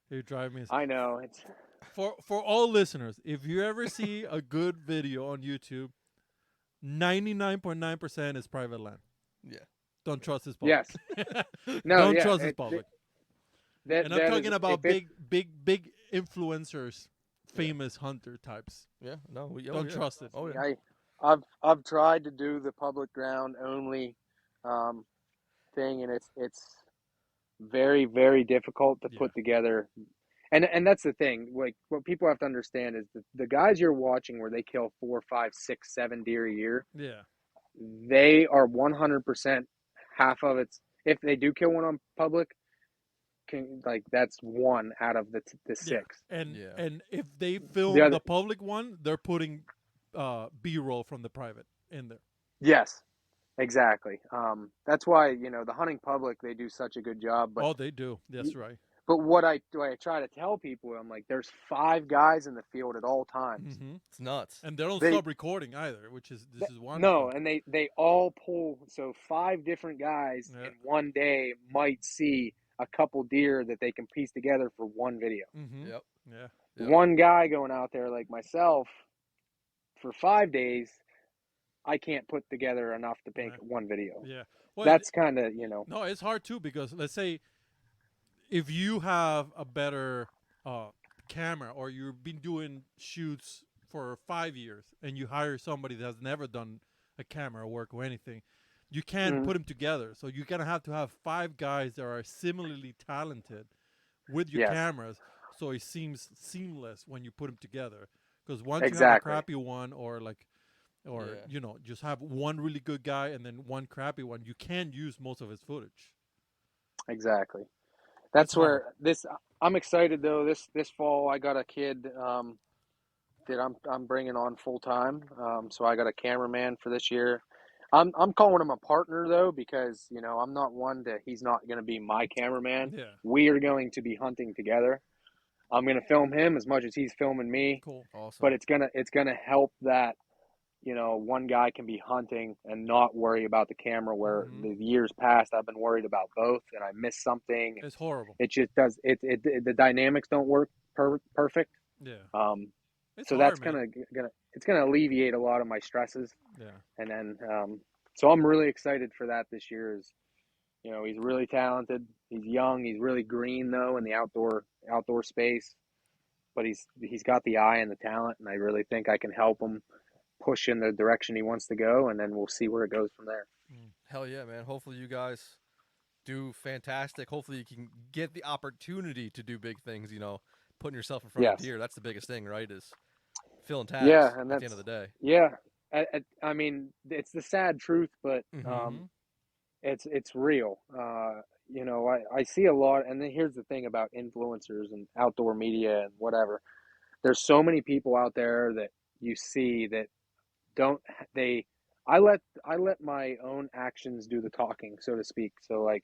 You drive me. I know it's For all listeners, if you ever see a good video on YouTube, 99.9% is private land. Yeah. Don't trust his public. yes. No, Don't yeah. trust his public. That And I'm that talking is about if it, big influencers, famous hunter types. Yeah. No. Don't trust it. Oh yeah. I've tried to do the public ground only thing, and it's very, very difficult to Yeah. put together. And that's the thing. Like what people have to understand is the guys you're watching where they kill 4, 5, 6, 7 deer a year, Yeah. they are 100% half of it's if they do kill one on public, that's one out of the Yeah. 6. And if they The film other the public one, they're putting B-roll from the private in there. yes, exactly. That's why the hunting public they do such a good job. But Oh, they do. That's right. but what I try to tell people, I'm like, there's 5 guys in the field at all times. Mm-hmm. It's nuts. And they don't They stop recording either, which is this is no, wonderful. and they all pull. So 5 different guys Yeah. in one day might see a couple deer that they can piece together for one video. Mm-hmm. Yep. Yeah. Yep. One guy going out there like myself for 5 days, I can't put together enough to make Right. one video. Yeah. Well, That's kind of no, it's hard too because let's say if you have a better camera or you've been doing shoots for 5 years and you hire somebody that has never done a camera work or anything, you can't Mhm. put them together. So you're gonna have to have 5 guys that are similarly talented with your Yes. cameras, so it seems seamless when you put them together. Because once you have a Exactly. crappy one or just have one really good guy and then one crappy one, you can't use most of his footage. Exactly. That's It's hard. where I'm excited though. This fall I got a kid that I'm bringing on full time. So I got a cameraman for this year. I'm calling him a partner though because I'm not one that he's not going to be my cameraman. Yeah. We are going to be hunting together. I'm going to film him as much as he's filming me, Cool. Awesome. but it's gonna help that one guy can be hunting and not worry about the camera. Where Mhm. the years past I've been worried about both, and I miss something. It's horrible. It just does the dynamics don't work perfect. Yeah. It's So hard, that's man. gonna alleviate a lot of my stresses. Yeah. And then so I'm really excited for that this year. He's really talented. He's young. He's really green though in the outdoor space, but he's got the eye and the talent, and I really think I can help him push in the direction he wants to go, and then we'll see where it goes from there. Hell yeah, man. Hopefully you guys do fantastic. Hopefully you can get the opportunity to do big things, putting yourself in front Yes. of deer. That's the biggest thing, right? Is filling tags Yeah, and at the end of the day. yeah. I mean, it's the sad truth, but Mhm. it's real. I see a lot, and then here's the thing about influencers and outdoor media and whatever. There's so many people out there that you see that don't they. I let my own actions do the talking, so to speak. So like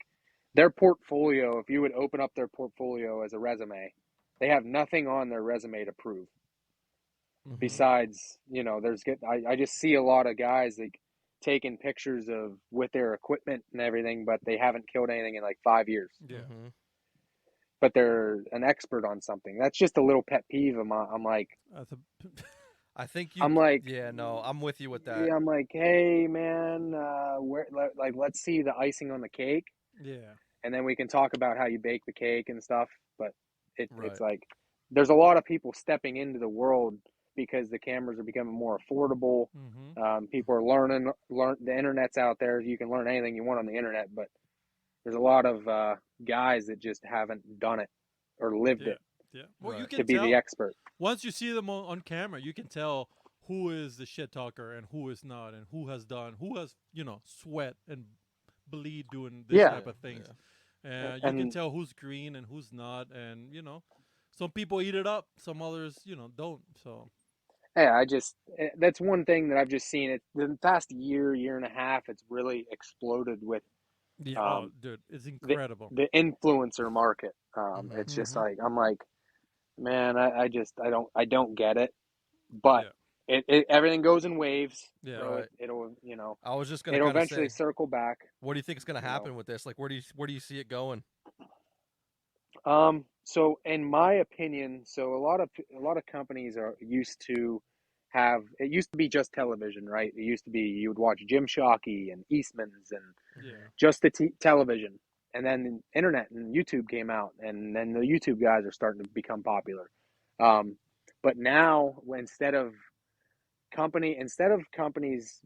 their portfolio, if you would open up their portfolio as a resume, they have nothing on their resume to prove. Mhm. Besides, I just see a lot of guys like taking pictures of with their equipment and everything, but they haven't killed anything in like 5 years. Yeah. Mhm. But they're an expert on something. That's just a little pet peeve of mine. That's a I think you. I'm like, Yeah, no, I'm with you with that. yeah, I'm like, hey man, let's see the icing on the cake, yeah. and then we can talk about how you bake the cake and stuff. But Right. it's like there's a lot of people stepping into the world because the cameras are becoming more affordable. Mm-hmm. People are learn the internet's out there. You can learn anything you want on the internet, but there's a lot of guys that just haven't done it or lived Yeah. it Yeah. Well, you Right. can to be tell the expert. once you see them on camera, you can tell who is the shit talker and who is not, and who has sweat and bleed doing this Yeah. type of things. Yeah. You can And tell who's green and who's not, and some people eat it up, some others don't. So yeah, that's one thing that I've just seen it the past year and a half. It's really exploded with yeah, oh um, dude, it's the incredible. the influencer market. Mm-hmm. It's just Mm-hmm. like I'm like, man, I don't get it, but Yeah, everything goes in waves. yeah, So Right. it'll I was just gonna it'll kind of eventually say, circle back. what do you think is gonna You know. happen with this? Like, where do you see it going? So in my opinion, so a lot of companies are used to have it used to be just television, right? It used to be you would watch Jim Shockey and Eastman's and Mm-hmm. yeah, just the television, and then the internet and YouTube came out, and then the YouTube guys are starting to become popular. Um, but now, instead of companies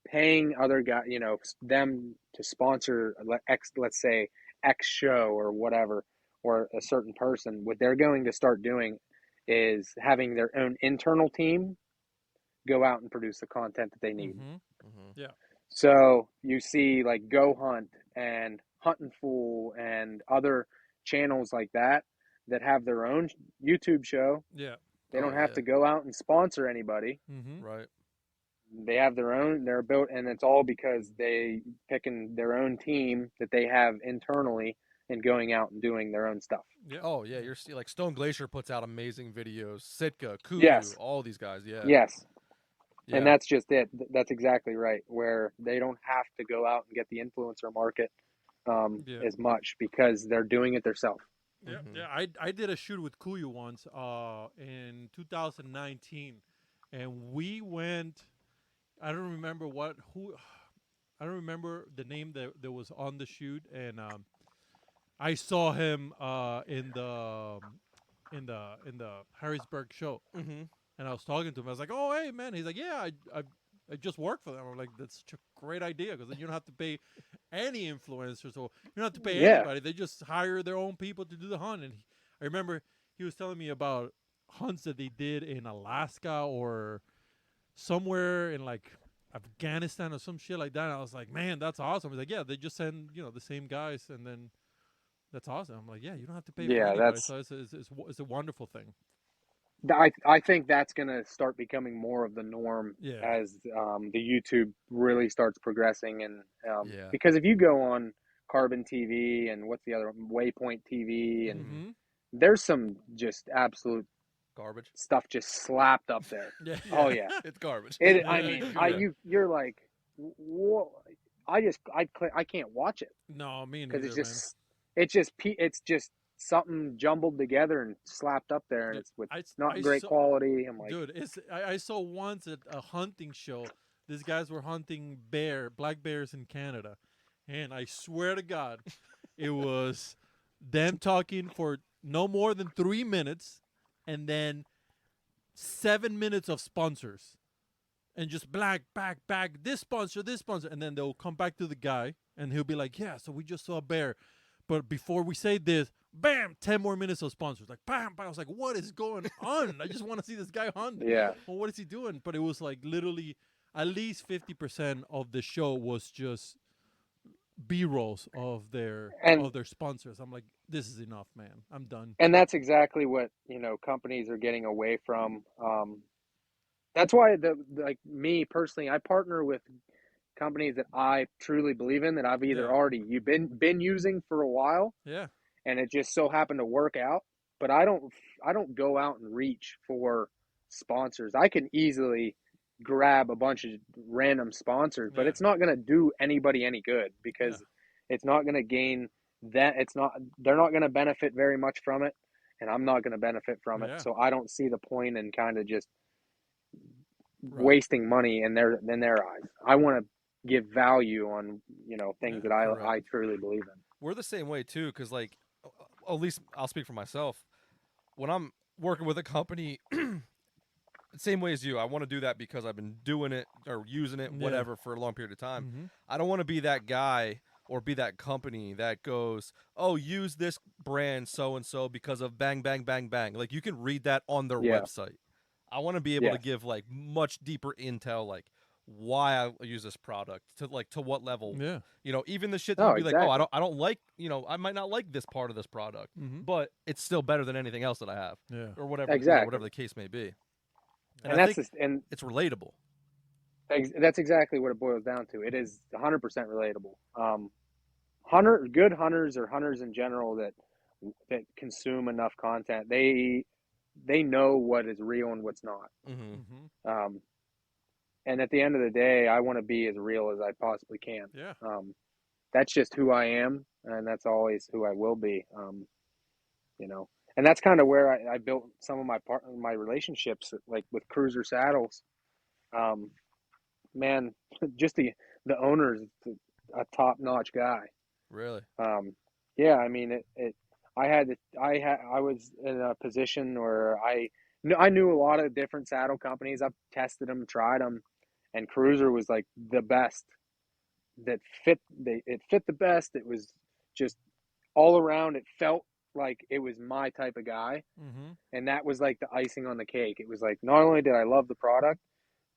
paying other guys, them to sponsor let's say X show or whatever, or a certain person, what they're going to start doing is having their own internal team go out and produce the content that they need. mm-hmm, Mm-hmm. yeah, So you see like Go Hunt and Huntin' Fool and other channels like that have their own YouTube show. yeah, They Oh don't have yeah. to go out and sponsor anybody. mm-hmm, Right. They have their own, they're built, and it's all because they picking their own team that they have internally and going out and doing their own stuff. yeah, Oh yeah. You're see like Stone Glacier puts out amazing videos. Sitka, Kuyu, Yes, all these guys. Yeah. yes. And Yeah. that's just it. That's exactly right. Where they don't have to go out and get the influencer market yeah. as much because they're doing it themselves. Yeah, Mm-hmm. yeah. I did a shoot with Kuyu once, in 2019, and we went. I don't remember who. I don't remember the name that was on the shoot, and I saw him in the Harrisburg show, Mm-hmm. and I was talking to him. I was like, "Oh, hey, man." He's like, "Yeah, I just work for them." I'm like, "That's such a great idea because then you don't have to pay any influencers, or you don't have to pay Yeah, anybody. They just hire their own people to do the hunt." And I remember he was telling me about hunts that they did in Alaska or somewhere in like Afghanistan or some shit like that. And I was like, "Man, that's awesome." He's like, "Yeah, they just send the same guys, and then that's awesome." I'm like, "Yeah, you don't have to pay for yeah. anybody, That's so it's a wonderful thing." I think that's going to start becoming more of the norm Yeah. as the YouTube really starts progressing, and Yeah. because if you go on Carbon TV and what's the other one, Waypoint TV, and Mm-hmm. Mm-hmm. there's some just absolute Garbage. stuff just slapped up there. Yeah. Oh Yeah. yeah, It's garbage. it. I Yeah. mean, Yeah. you're like, whoa. I can't watch it No, me because neither, man. it's just something jumbled together and slapped up there, and Dude, it's with I not great saw, quality. I'm like, dude, I saw once at a hunting show. These guys were hunting black bears in Canada, and I swear to God, it was them talking for no more than 3 minutes, and then 7 minutes of sponsors, and just back, this sponsor, and then they'll come back to the guy, and he'll be like, "Yeah, so we just saw a bear, but before we say this, bam, 10 more minutes of sponsors, like bam, bam." I was like, "What is going on? I just want to see this guy hunt. yeah. Well, what is he doing?" But it was like literally at least 50% of the show was just B-rolls of their And sponsors. I'm like, "This is enough, man. I'm done." that's exactly what companies are getting away from. That's why like me personally, I partner with companies that I truly believe in, that I've either Yeah, already you've been using for a while, yeah, and it just so happened to work out. But I don't go out and reach for sponsors. I can easily grab a bunch of random sponsors, but yeah, it's not going to do anybody any good yeah, because it's not going to gain that it's not they're not going to benefit very much from it, and I'm not going to benefit from it. yeah. So I don't see the point in kind of just Right. wasting money in their eyes. I want to give value on things Yeah. that Correct. I truly believe in. We're the same way too, because like, at least I'll speak for myself. When I'm working with a company, same way as you, I want to do that because I've been doing it or using it, Yeah. whatever, for a long period of time. Mm-hmm. I don't want to be that guy or be that company that goes, "Oh, use this brand so and so because of bang, bang, bang, bang." Like, you can read that on their Yeah. website. I want to be able to Yes. give like much deeper intel, like why I use this product to what level. Yeah. You know, even the shit that Oh, would be like, oh, exactly. I don't like, you know, I might not like this part of this product, Mm-hmm. but it's still better than anything else that I have, Yeah. or whatever, Exactly. whatever the case may be. And And I that's think and it's relatable. that's exactly what it boils down to. It is 100% relatable. Good hunters or hunters in general that consume enough content, they know what is real and what's not. Mm-hmm. Mm-hmm. And at the end of the day, I want to be as real as I possibly can. Yeah. That's just who I am, and that's always who I will be. You know, and that's kind of where I built some of my relationships, like with Cruiser Saddles. Man, just the owner's a top notch guy. Really? Yeah, I mean I was in a position where I knew a lot of different saddle companies. I've tested them, tried them, and Cruiser was like the best that it fit the best. It was just all around. It felt like it was my type of guy, Mm-hmm. and that was like the icing on the cake. It was like not only did I love the product,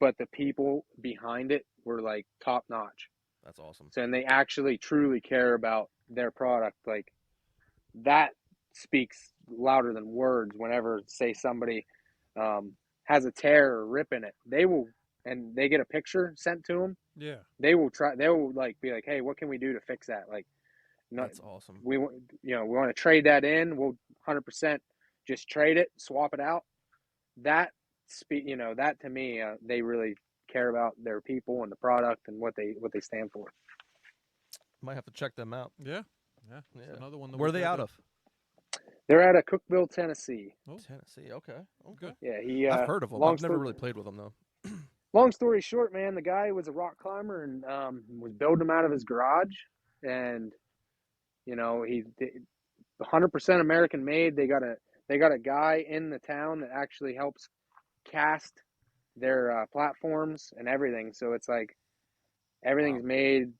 but the people behind it were like top notch. That's awesome. So, and they actually truly care about their product. Like that speaks louder than words. Whenever, say, somebody has a tear or rip in it, they will, and they get a picture sent to them. Yeah. They will like be like, hey, what can we do to fix that? Like, no, That's awesome. we want to trade that in. We'll 100% just trade it, swap it out. That that to me, they really care about their people and the product and what they stand for. Might have to check them out. Yeah. Yeah. It's another one. Where are they out of? They're out of Cookeville, Tennessee. Oh. Tennessee. Okay. Good. Yeah, I've heard of them. I've never really played with them though. Long story short, man, the guy was a rock climber and was building them out of his garage, and he 100% American made. They got a guy in the town that actually helps cast their platforms and everything. So it's like everything's made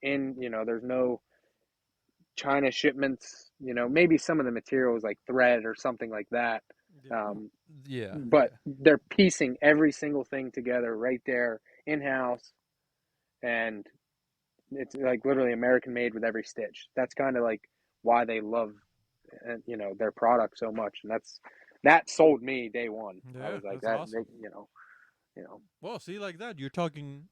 in. There's no China shipments. Maybe some of the material is like thread or something like that. Yeah. But they're piecing every single thing together right there in house, and it's like literally American made with every stitch. That's kind of like why they love, their product so much, and that sold me day one. Yeah, I was like that's that. awesome. Well, see, like that, you're talking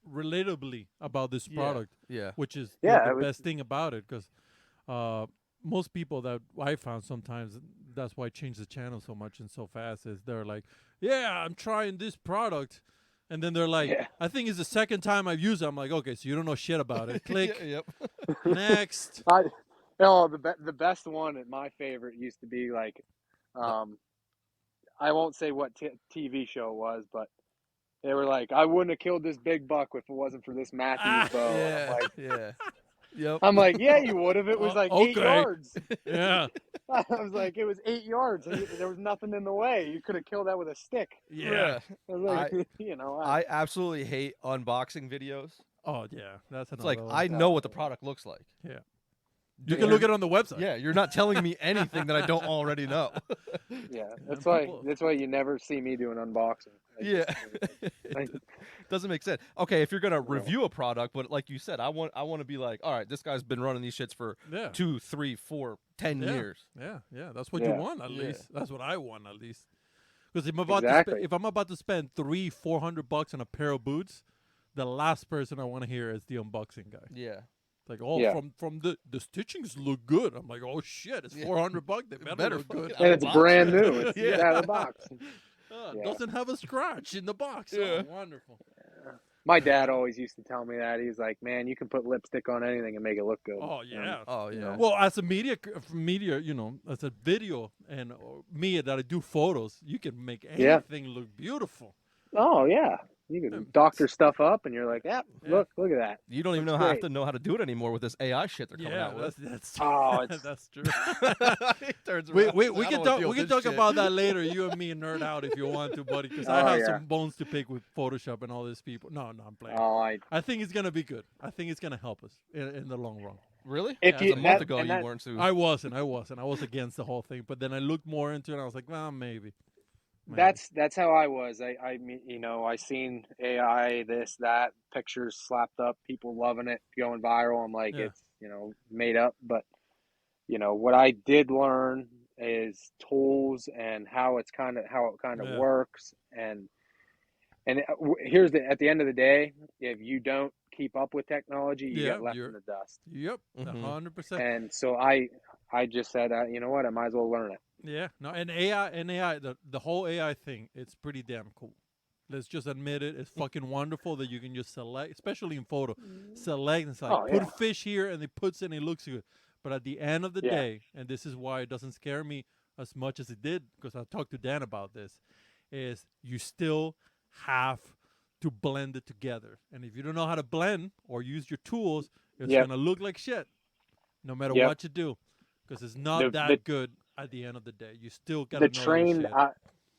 relatably about this product, Yeah. which is Yeah, the best thing about it, because most people that I found sometimes, that's why I changed the channel so much and so fast, is they're like, yeah, I'm trying this product. And then they're like, I think it's the second time I've used it. I'm like, okay, so you don't know shit about it. Click. Yep. Next. The best one, my favorite, used to be like, I won't say what TV show it was, but they were like, I wouldn't have killed this big buck if it wasn't for this Matthews bow. Yeah. I'm like, Yeah. Yep. I'm like, yeah, you would have. It was like 8 yards. Yeah. I was like, it was 8 yards. There was nothing in the way. You could have killed that with a stick. Yeah. I was like, I absolutely hate unboxing videos. Oh, yeah. That's It's another like, one. I know what the product looks like. Yeah. You can look it on the website. Yeah, you're not telling me anything that I don't already know. Yeah, that's why you never see me do an unboxing. Yeah. Doesn't make sense. Okay, if you're gonna review a product, but like you said, I want to be like, all right, this guy's been running these shits for 2, 3, 4, 10 years. Yeah, yeah. That's what you want at least. That's what I want at least. Because if I'm about to spend $300-400 on a pair of boots, the last person I want to hear is the unboxing guy. Yeah. Like, from the stitchings look good. I'm like, oh shit, it's $400. They better look good. And it's brand new. It's out of the box. Doesn't have a scratch in the box. Yeah. Oh, wonderful. My dad always used to tell me that. He's like, man, you can put lipstick on anything and make it look good. Oh yeah. Oh yeah. Well, as a media, as a video and me that I do photos, you can make anything look beautiful. Oh yeah. You can doctor stuff up, and you're like, look at that. You don't even have to know how to do it anymore with this AI shit they're coming out with. That's true. That's true. We can talk about that later. You and me nerd out if you want to, buddy, because I have some bones to pick with Photoshop and all these people. No, I'm playing. I think it's gonna be good. I think it's gonna help us in the long run. Really? If a month ago, you weren't too. I wasn't. I was against the whole thing, but then I looked more into it, and I was like, well, maybe. man. That's how I was. I mean, I seen AI, this, that, pictures slapped up, people loving it, going viral. I'm like, Yeah. it's, made up. But, what I did learn is tools and how it kind of Yeah. works. And at the end of the day, if you don't keep up with technology, you Yeah. get left in the dust. Yep. Mm-hmm. 100%. And so I just said, you know what, I might as well learn it. Yeah. No, and AI, the whole AI thing, it's pretty damn cool. Let's just admit it. It's fucking wonderful that you can just select, especially in photo, select and it's like Oh put yeah, fish here and it puts it and it looks good. But at the end of the yeah, day, and this is why it doesn't scare me as much as it did, because I talked to Dan about this, is you still have to blend it together. And if you don't know how to blend or use your tools, it's yep, gonna look like shit, no matter yep. what you do, because it's not The the that good at the end of the day. You still the gotta know your trained shit. eye,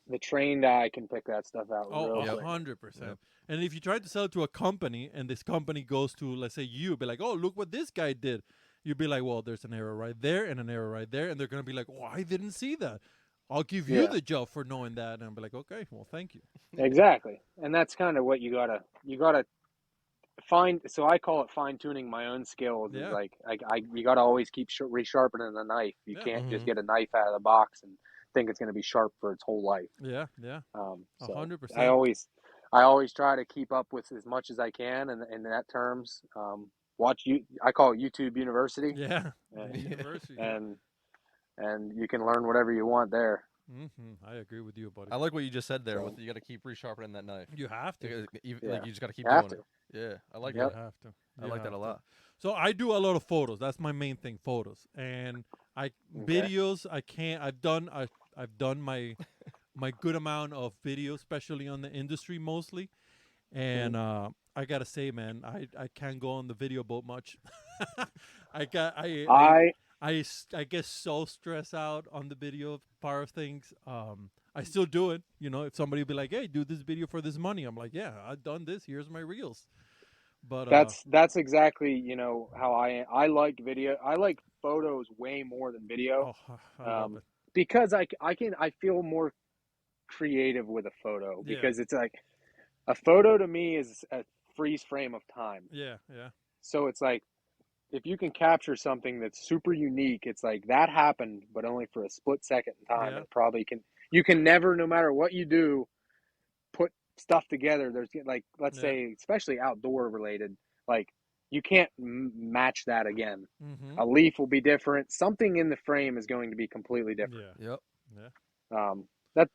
the trained eye can pick that stuff out Oh, real Yep. quick. 100%. Yep. And if you try to sell it to a company and this company goes to, let's say, you, be like, oh, look what this guy did. You'd be like, well, there's an error right there and an error right there. And they're going to be like, oh, I didn't see that. I'll give you Yeah, the job for knowing that. And I'll be like, okay, well, thank you. exactly. And that's kind of what you gotta find. So I call it fine tuning my own skills. Is Yeah. like you gotta always keep resharpening the knife. You Yeah. can't just Mm-hmm. get a knife out of the box and think it's gonna be sharp for its whole life. Yeah. Yeah. So 100%. I always try to keep up with as much as I can, and in that terms, I call it YouTube University, Yeah. The and university. and and you can learn whatever you want there. I agree with you, buddy. I like what you just said there. So With you got to keep resharpening that knife. You have to. yeah, Like you just got to keep you have doing to. it. Yeah, I like You Yep. that. have to. I You like that have a to. lot. So I do a lot of photos. That's my main thing, photos. And Okay. videos, I can't. I've done my good amount of videos, especially on the industry mostly. And I gotta say, man, I can't go on the video boat much. I got I I get so stressed out on the video part of things. I still do it. If somebody be like, "Hey, do this video for this money," I'm like, "Yeah, I've done this. Here's my reels." But that's exactly how I like video. I like photos way more than video, oh, I love um, it. because I feel more creative with a photo, Yeah, because it's like a photo to me is a freeze frame of time. yeah, yeah, So it's like if you can capture something that's super unique, it's like that happened, but only for a split second in time. yeah, And it probably can, you can never, no matter what you do, put stuff together. There's like, let's yeah. say, especially outdoor related, like you can't match that again. Mm-hmm. A leaf will be different. Something in the frame is going to be completely different. Yeah, Yep. yeah,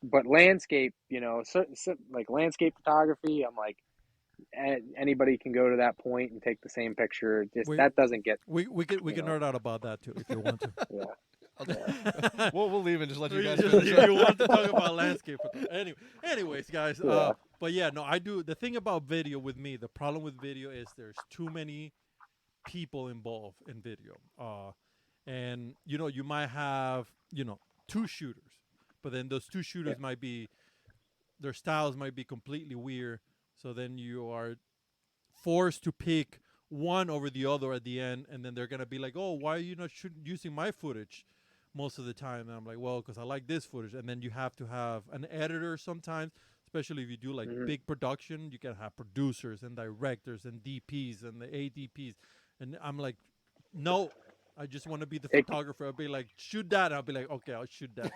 But landscape, certain like landscape photography, I'm like, anybody can go to that point and take the same picture. Just we that doesn't get, we can nerd out about that too if you want to. yeah, I'll yeah, we'll leave and just let you We guys just- finish. if you want to talk about landscape, anyways, guys. Yeah. But yeah, no, I do. The thing about video with me, the problem with video is there's too many people involved in video. And you might have two shooters, but then those two shooters might be their styles might be completely weird. So then you are forced to pick one over the other at the end, and then they're gonna be like, "Oh, why are you not using my footage?" Most of the time, and I'm like, "Well, because I like this footage." And then you have to have an editor sometimes, especially if you do like Mhm. big production. You can have producers and directors and DPs and the ADPs, and I'm like, "No." I just want to be the It- photographer. I'll be like, shoot that. I'll be like, okay, I'll shoot that,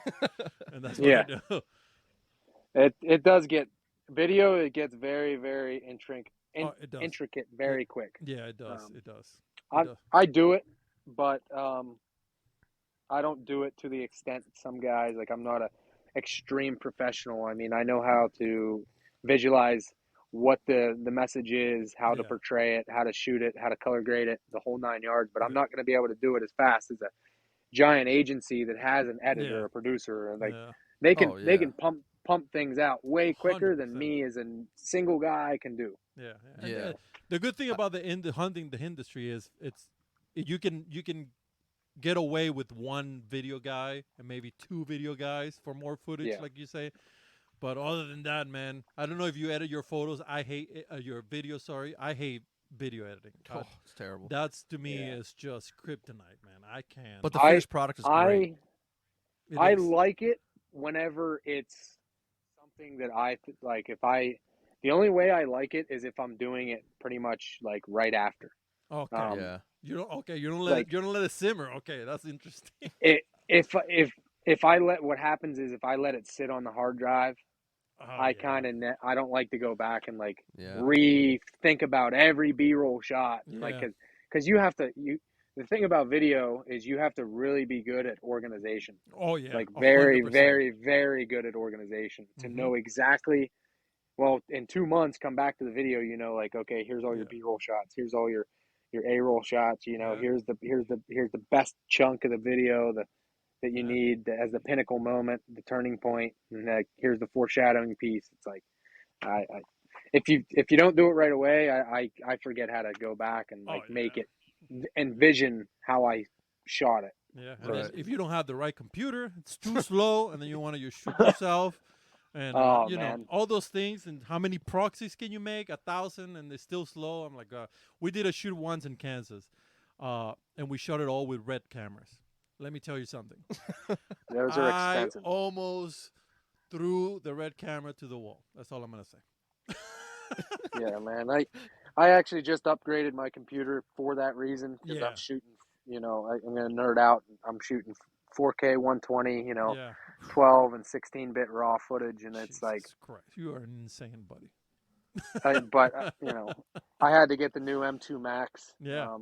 and that's Yeah. what I do. It does get video. It gets very, very It does. intricate very quick. Yeah, it does. Um, It does. I do it, but I don't do it to the extent some guys. Like I'm not a extreme professional. I mean, I know how to visualize what the message is, how to Yeah. portray it, how to shoot it, how to color grade it, the whole 9 yards. But I'm Yeah. not going to be able to do it as fast as a giant agency that has an editor, Yeah. a producer, and like Yeah. they can Oh, they yeah. can pump things out way quicker than 100%. me as a single guy can do. Yeah. And, Yeah. the good thing about the hunting the industry is you can get away with one video guy and maybe two video guys for more footage, Yeah. like you say. But other than that, man, I don't know if you edit your photos. I hate your videos. Sorry, I hate video editing. Oh, it's terrible. That's to me Yeah. is just kryptonite, man. I can't. But the finished product is great. It I is. like it whenever it's something that like. The only way I like it is if I'm doing it pretty much like right after. Okay. Yeah. You don't let Like it, you don't let it simmer. Okay, that's interesting. it, if I let what happens is if I let it sit on the hard drive, Oh I yeah. I don't like to go back and like Yeah. think about every B-roll shot, like Yeah. because you have to the thing about video is you have to really be good at organization, Oh yeah. like very 100%. very very good at organization to Mm-hmm. know exactly. Well, in 2 months, come back to the video. Like, okay, here's all your Yeah. B-roll shots. Here's all your A-roll shots. Yeah. Here's the best chunk of the video that you Yeah. need as the pinnacle moment, the turning point, and like here's the foreshadowing piece. It's like I if you don't do it right away, I forget how to go back and Oh like make yeah. it envision how I shot it. Yeah. And So then Right. if you don't have the right computer, it's too slow, and then you want to just shoot yourself. And oh man, all those things, and how many proxies can you make? 1,000, and they're still slow. I'm like, we did a shoot once in Kansas, and we shot it all with red cameras. Let me tell you something. those are I expensive. almost threw the red camera to the wall. That's all I'm gonna say. Yeah, man. I actually just upgraded my computer for that reason because Yeah, I'm shooting. I'm gonna nerd out. I'm shooting 4K 120. 12 and 16-bit raw footage, and it's like, Jesus Christ, you are insane, buddy. but I had to get the new M2 Max Yeah,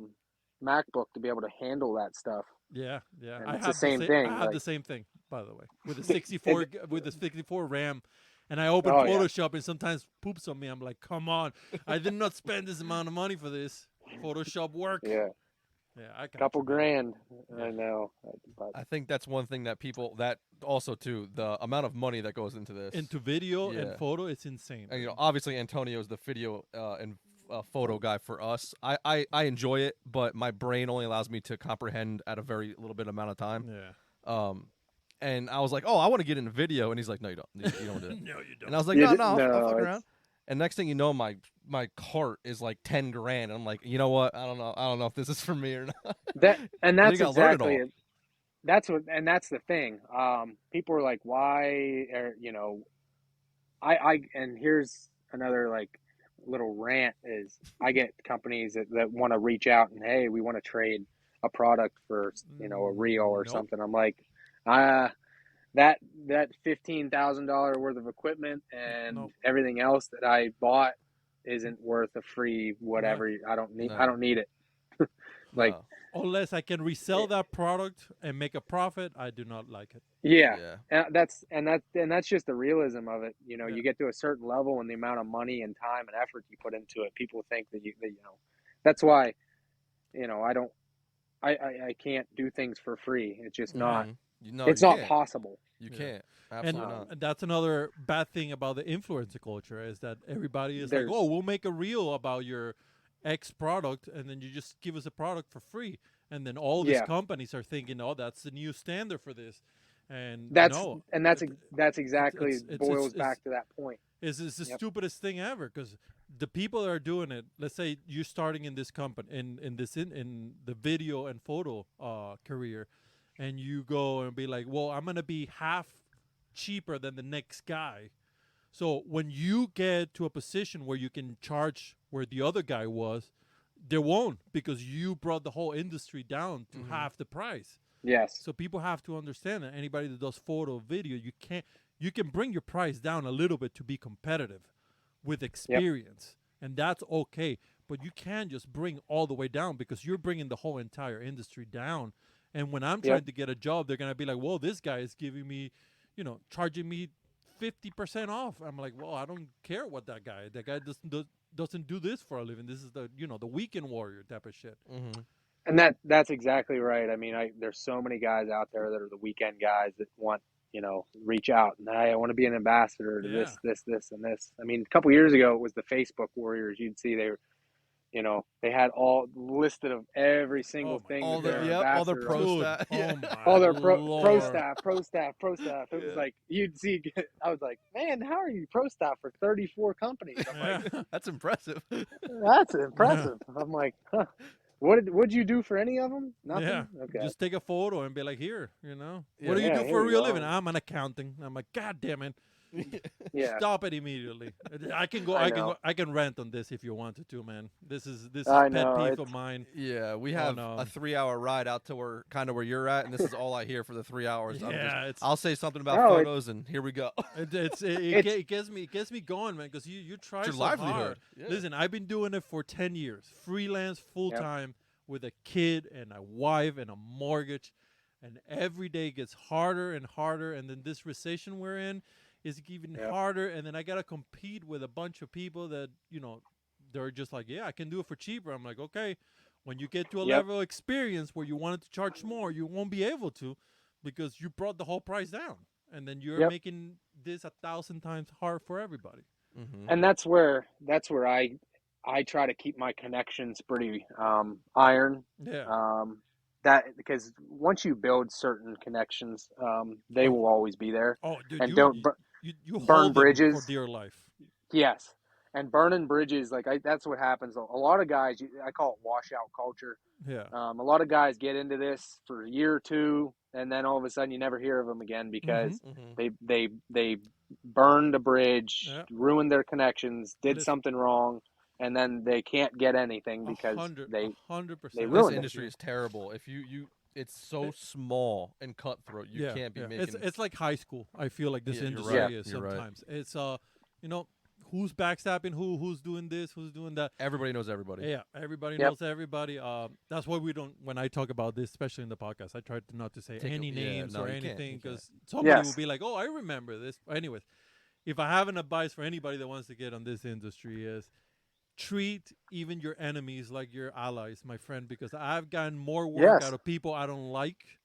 MacBook to be able to handle that stuff, yeah, yeah. and it's the same thing. I have the Like, same thing, by the way, with the and, 64 RAM. And I open oh yeah, Photoshop and sometimes poops on me. I'm like, come on, I did not spend this amount of money for this Photoshop work. yeah, Yeah, I got couple you, man. grand. Yeah. I know, but I think that's one thing that people that also too the amount of money that goes into this. Into video and Yeah. photo, it's insane. And, obviously Antonio's the video and photo guy for us. I enjoy it, but my brain only allows me to comprehend at a very little bit amount of time. Yeah. And I was like, oh, I want to get into video, and he's like, no, you don't. You don't do it. No, you don't. And I was like, you no, did, I'll fuck no, around. And next thing you know, my cart is like 10 grand. And I'm like, you know what? I don't know if this is for me or not. that's And you gotta learn it exactly all. it. That's the thing. People are like, why? And here's another like little rant is I get companies that want to reach out and, hey, we want to trade a product for a reel or Nope. something. I'm like, that $15,000 worth of equipment and Nope. everything else that I bought isn't worth a free whatever. I don't need it. Like, No. Unless I can resell that product and make a profit, I do not like it. yeah. Yeah. That's just the realism of it. Yeah. You get to a certain level and the amount of money and time and effort you put into it, people think that that's why, I can't do things for free. It's just not, No, it's you not can't. possible. You Yeah. can't. Absolutely not. And that's another bad thing about the influencer culture is that everybody is There's- like, oh, we'll make a reel about your X product, and then you just give us a product for free. And then all these Yeah. companies are thinking, oh, that's the new standard for this. And That's no, that's exactly it's- boils back to that point. It's the Yep. stupidest thing ever because the people that are doing it. Let's say you're starting in this company in the video and photo career, and you go and be like, well, I'm gonna be half cheaper than the next guy. So when you get to a position where you can charge where the other guy was, they won't because you brought the whole industry down to half the price. Yes. So people have to understand that anybody that does photo, video, you can bring your price down a little bit to be competitive with experience, and that's okay. But you can't just bring all the way down because you're bringing the whole entire industry down. And when I'm trying to get a job, they're gonna be like, "Well, this guy is giving me, charging me 50% off." I'm like, "Well, I don't care what that guy. That guy doesn't do this for a living. This is the weekend warrior type of shit." Mm-hmm. And that's exactly right. I mean, there's so many guys out there that are the weekend guys that want, reach out and, hey, I want to be an ambassador to Yeah. this, and this. I mean, a couple years ago, it was the Facebook warriors. You'd see they were, they had all listed of every single thing. All that the they're all the ambassador pro of. Dude, staff. oh Yeah. my All their pro Lord. staff. It was like, you'd see, I was like, man, how are you pro staff for 34 companies? I'm like, Yeah. That's impressive. that's impressive. I'm like, huh. What'd you do for any of them? Nothing? Yeah. Okay. Just take a photo and be like, here, Yeah. What do you Yeah, do here for a you real go. living? I'm an accounting. I'm like, God damn it. Yeah, Stop it immediately. I can go. I I can. know. Go, I can rant on this if you wanted to, man. This is I pet know. peeve of mine. Yeah, we Oh, have no. a 3-hour ride out to where you're at, and this is all I hear for the 3 hours. Yeah, I'll say something about No, photos, and here we go. It's it gets me going, man. Because you try It's your so livelihood. hard. Yeah. Listen, I've been doing it for 10 years, freelance, full Yep. time, with a kid and a wife and a mortgage, and every day gets harder and harder. And then this recession we're in is even Yep. harder. And then I gotta compete with a bunch of people that they're just like, yeah, I can do it for cheaper. I'm like, okay. When you get to a Yep. level of experience where you wanted to charge more, you won't be able to because you brought the whole price down. And then you're Yep. making this 1,000 times hard for everybody. Mm-hmm. and that's where I try to keep my connections pretty iron. Yeah. That because once you build certain connections, they Oh, will always be there. oh, dude, And don't you burn hold them for bridges. dear life. Yes, and burning bridges, that's what happens. A lot of guys, I call it washout culture. Yeah. A lot of guys get into this for a year or two, and then all of a sudden you never hear of them again because Mm-hmm. they burned a bridge, Yeah. ruined their connections, did Listen, something wrong, and then they can't get anything a because hundred, they 100%. they This ruined it. industry is terrible. If you it's so small and cutthroat. You can't be making. It's like high school. I feel like this Yeah, you're industry right. is You're right. sometimes. It's who's backstabbing who's doing this, who's doing that. Everybody knows everybody. Yeah, everybody Yep. knows everybody. That's why we don't. When I talk about this, especially in the podcast, I try to not to say any names no, or you can't, anything you can't. because somebody Yes. will be like, "Oh, I remember this." Anyways, if I have an advice for anybody that wants to get on this industry is treat even your enemies like your allies, my friend, because I've gotten more work Yes. out of people I don't like,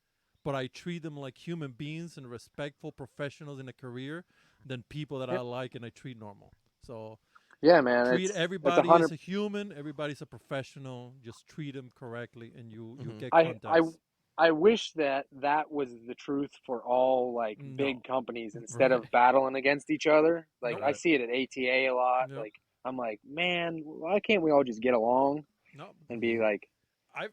but I treat them like human beings and respectful professionals in a career than people that I Yep. like and I treat normal. So Yeah, man. treat It's everybody 100. as a human. Everybody's a professional. Just treat them correctly, and you Mhm. get I contacts. I wish that was the truth for all No. big companies instead Right. of battling against each other. Like Nope. I see it at ATA a lot. Yep. Like I'm like, man, why can't we all just get along No, and be like, I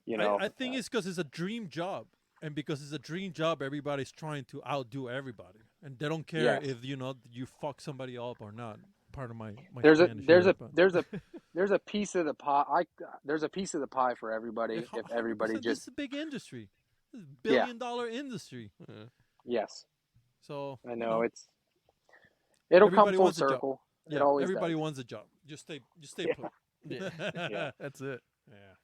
think it's because it's a dream job, and because it's a dream job, everybody's trying to outdo everybody, and they don't care Yes. if you fuck somebody up or not. Part of my there's a Spanish there's here, a but- there's a there's a piece of the pie. There's a piece of the pie for everybody Yeah, if everybody 100%. This just is a big industry. This is a Yeah. billion-dollar industry. Yeah. yes. So I know it'll come everybody full wants a job. circle. It Yeah, always everybody does. wants a job. Just stay Yeah. put. Yeah. Yeah. That's it. Yeah.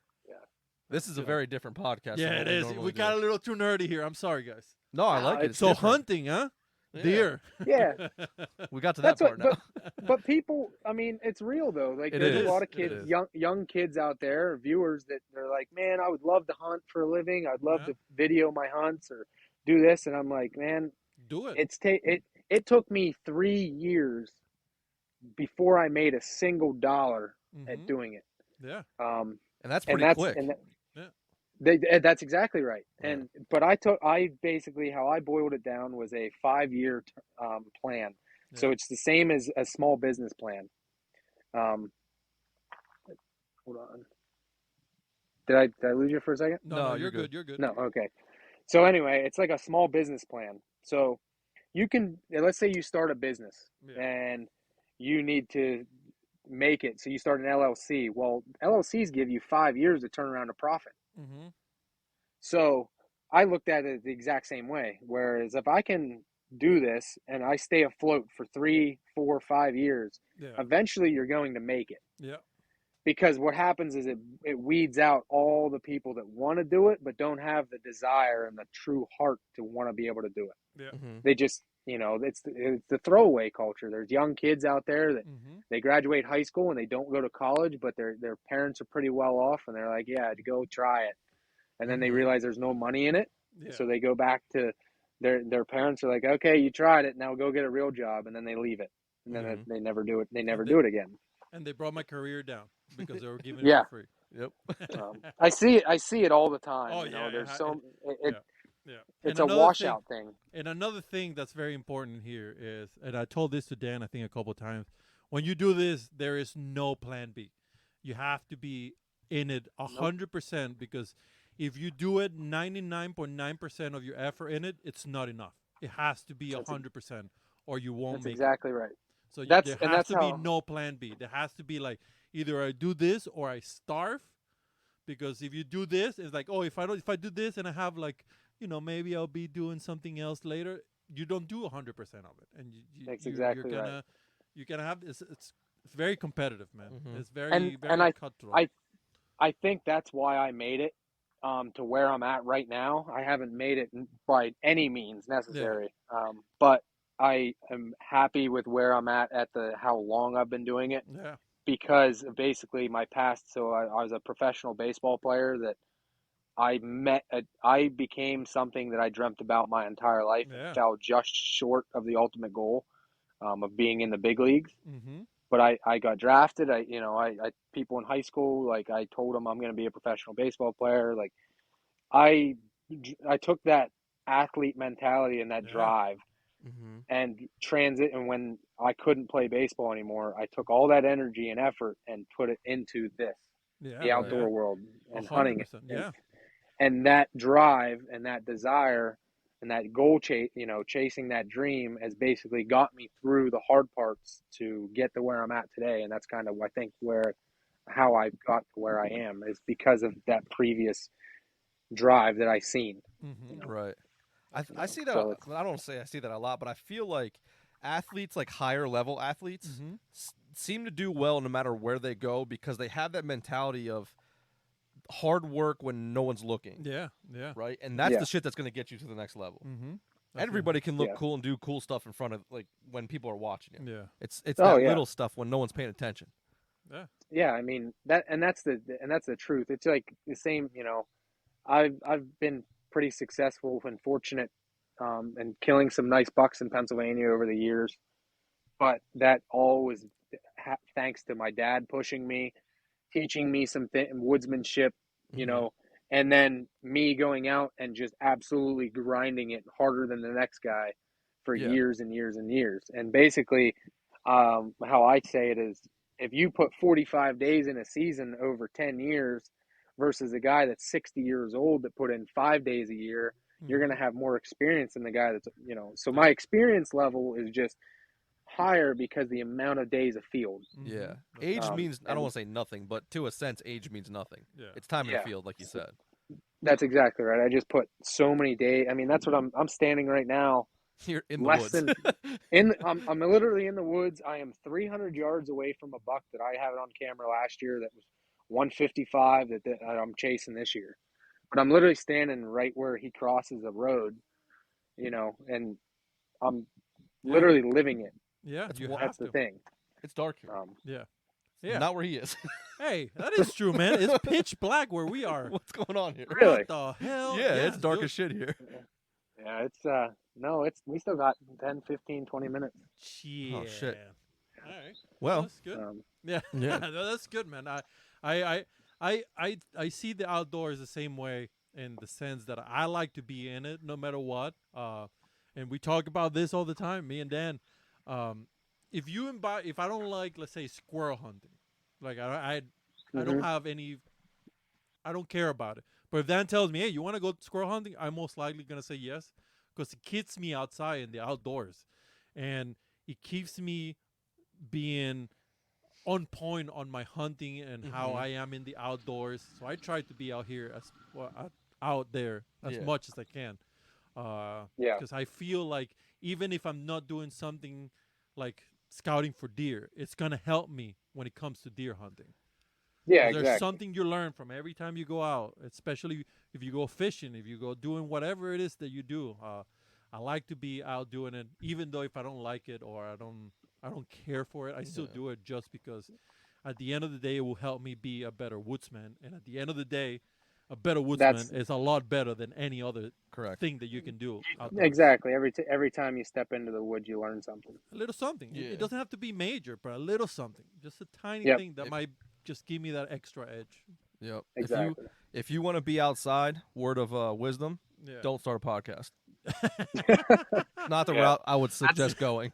This is a very different podcast. Yeah, than it what we is. normally We do. got a little too nerdy here. I'm sorry, guys. No, I No, like it. it's It's So different. hunting, huh? Yeah. Deer. Yeah. We got to that That's what, part now. but people, I mean, it's real though. Like It there's is. a lot of It kids, is. young kids out there, viewers that they're like, man, I would love to hunt for a living. I'd love Yeah. to video my hunts or do this, and I'm like, man, Do it. it took me 3 years before I made a single dollar at Mhm. doing it. Yeah. Um, And that's and pretty that's quick. and Yeah. that's exactly right. Yeah. But I basically how I boiled it down was a 5-year plan. So Yeah. it's the same as a small business plan. Hold on. Did I lose you for a second? No, No, you're you're good. good. You're good. No, okay. So anyway, it's like a small business plan. So you can let's say you start a business Yeah. and you need to make it. So you start an LLC. Well, LLCs give you 5 years to turn around a profit. Mm-hmm. So I looked at it the exact same way. Whereas if I can do this and I stay afloat for 3, 4, 5 years, Yeah. eventually you're going to make it. Yeah. Because what happens is it weeds out all the people that want to do it but don't have the desire and the true heart to want to be able to do it. Yeah. Mhm. They just, it's the throwaway culture. There's young kids out there that Mm-hmm. they graduate high school and they don't go to college, but their parents are pretty well off and they're like, yeah, go try it. And then they Mhm. realize there's no money in it. Yeah. So they go back to their parents are like, okay, you tried it, now go get a real job, and then they leave it. And then Mhm. they never do it. They never And do it again. And they brought my career down because they were giving Yeah. it for free. Yep. I see it all the time. Oh, you know, yeah, there's yeah, so Yeah. it's And a another washout thing. And another thing that's very important here is, and I told this to Dan, I think a couple of times, when you do this, there is no plan B. You have to be in it 100% because if you do it 99.9% of your effort in it, it's not enough. It has to be 100%. or you won't That's make exactly right. it. So there And has that's to be how. no plan B. There has to be like either I do this or I starve. Because if you do this, it's like, oh, if I do this and I have like, maybe I'll be doing something else later. You don't do 100% of it, and That's you're exactly right. gonna have this. It's very competitive, man. Mhm. It's And very and very cutthroat. I think that's why I made it to where I'm at right now. I haven't made it by any means Yeah, necessary, but I am happy with where I'm at the how long I've been doing it yeah, because of basically my past. So I was a professional baseball player that I became something that I dreamt about my entire life and yeah. fell just short of the ultimate goal of being in the big leagues. Mm-hmm. But I got drafted. I people in high school, like I told them I'm going to be a professional baseball player. Like I, I took that athlete mentality and that Yeah, drive Mhm. and and when I couldn't play baseball anymore, I took all that energy and effort and put it into yeah, the Right. yeah. outdoor world A and hundred hunting. percent. And Yeah, that drive and that desire and that goal chasing that dream has basically got me through the hard parts to get to where I'm at today. And that's kind of, I think, how I got to where I am is because of that previous drive that I seen, mm-hmm. Right. I see that. so it's, I don't say I see that a lot, but I feel like athletes, like higher level athletes, Mm-hmm. seem to do well no matter where they go because they have that mentality of hard work when no one's looking, Yeah, yeah. right? And that's yeah, the shit that's going to get you to the next level. Mm-hmm. Everybody can look yeah, cool and do cool stuff in front of like when people are watching you. Yeah, It's oh that yeah, little stuff when no one's paying attention. yeah. yeah. I mean that's the truth. It's like the same, I've been pretty successful and fortunate, and killing some nice bucks in Pennsylvania over the years. But that all was thanks to my dad pushing me, teaching me some woodsmanship, you Mm-hmm. know, and then me going out and just absolutely grinding it harder than the next guy for Yeah. years and years and years. And basically, how I say it is, if you put 45 days in a season over 10 years versus a guy that's 60 years old that put in 5 days a year, you're going Mm-hmm. to have more experience than the guy that's. So my Yeah. experience level is just higher because the amount of days of field. Mm-hmm. Yeah. That's Age right. means, I don't And want to say nothing, but to a sense, age means nothing. Yeah. It's time in the yeah, field, like you said. that's exactly right. I just put so many days. I mean, that's what I'm standing right now. You're in the Less woods. than I'm literally in the woods. I am 300 yards away from a buck that I had on camera last year that was 155 that I'm chasing this year. But I'm literally standing right where he crosses a road, and I'm Yeah. literally living it. Yeah. It's You That's have the to. thing. It's dark here. Um, Yeah. Yeah. Not where he is. Hey, that is true, man. It's pitch black where we are. What's going on here? Really? What the hell? Yeah, it's dark dude. as shit here. yeah, it's no, we still got 10, 15, 20 minutes. Yeah. Oh, shit. All right. Well, That's good. Um, Yeah. Yeah. No, that's good, man. I see the outdoors the same way in the sense that I like to be in it no matter what. And we talk about this all the time, me and Dan. If I don't like, let's say, squirrel hunting, like I don't mhm. have any, I don't care about it. But if Dan tells me, hey, you want to go squirrel hunting, I'm most likely gonna say yes, because it keeps me outside in the outdoors, and it keeps me being on point on my hunting and how Mhm. I am in the outdoors. So I try to be out here out there as Yeah. much as I can, Yeah, because I feel like even if I'm not doing something like scouting for deer, it's gonna help me when it comes to deer hunting. yeah, 'Cause there's exactly. something you learn from every time you go out, especially if you go fishing, if you go doing whatever it is that you do. I like to be out doing it, even though if I don't like it or I don't care for it, I still Yeah. do it just because at the end of the day, it will help me be a better woodsman. And at the end of the day, a better woodsman That's is a lot better than any other Correct. thing that you can do outdoors. exactly every time you step into the woods, you learn something. A little something. Yeah. It doesn't have to be major, but a little something. Just a tiny Yep, thing that might just give me that extra edge. Yep. exactly. If you want to be outside, word of wisdom, Yeah. don't start a podcast. Not the Yeah. route I would suggest going.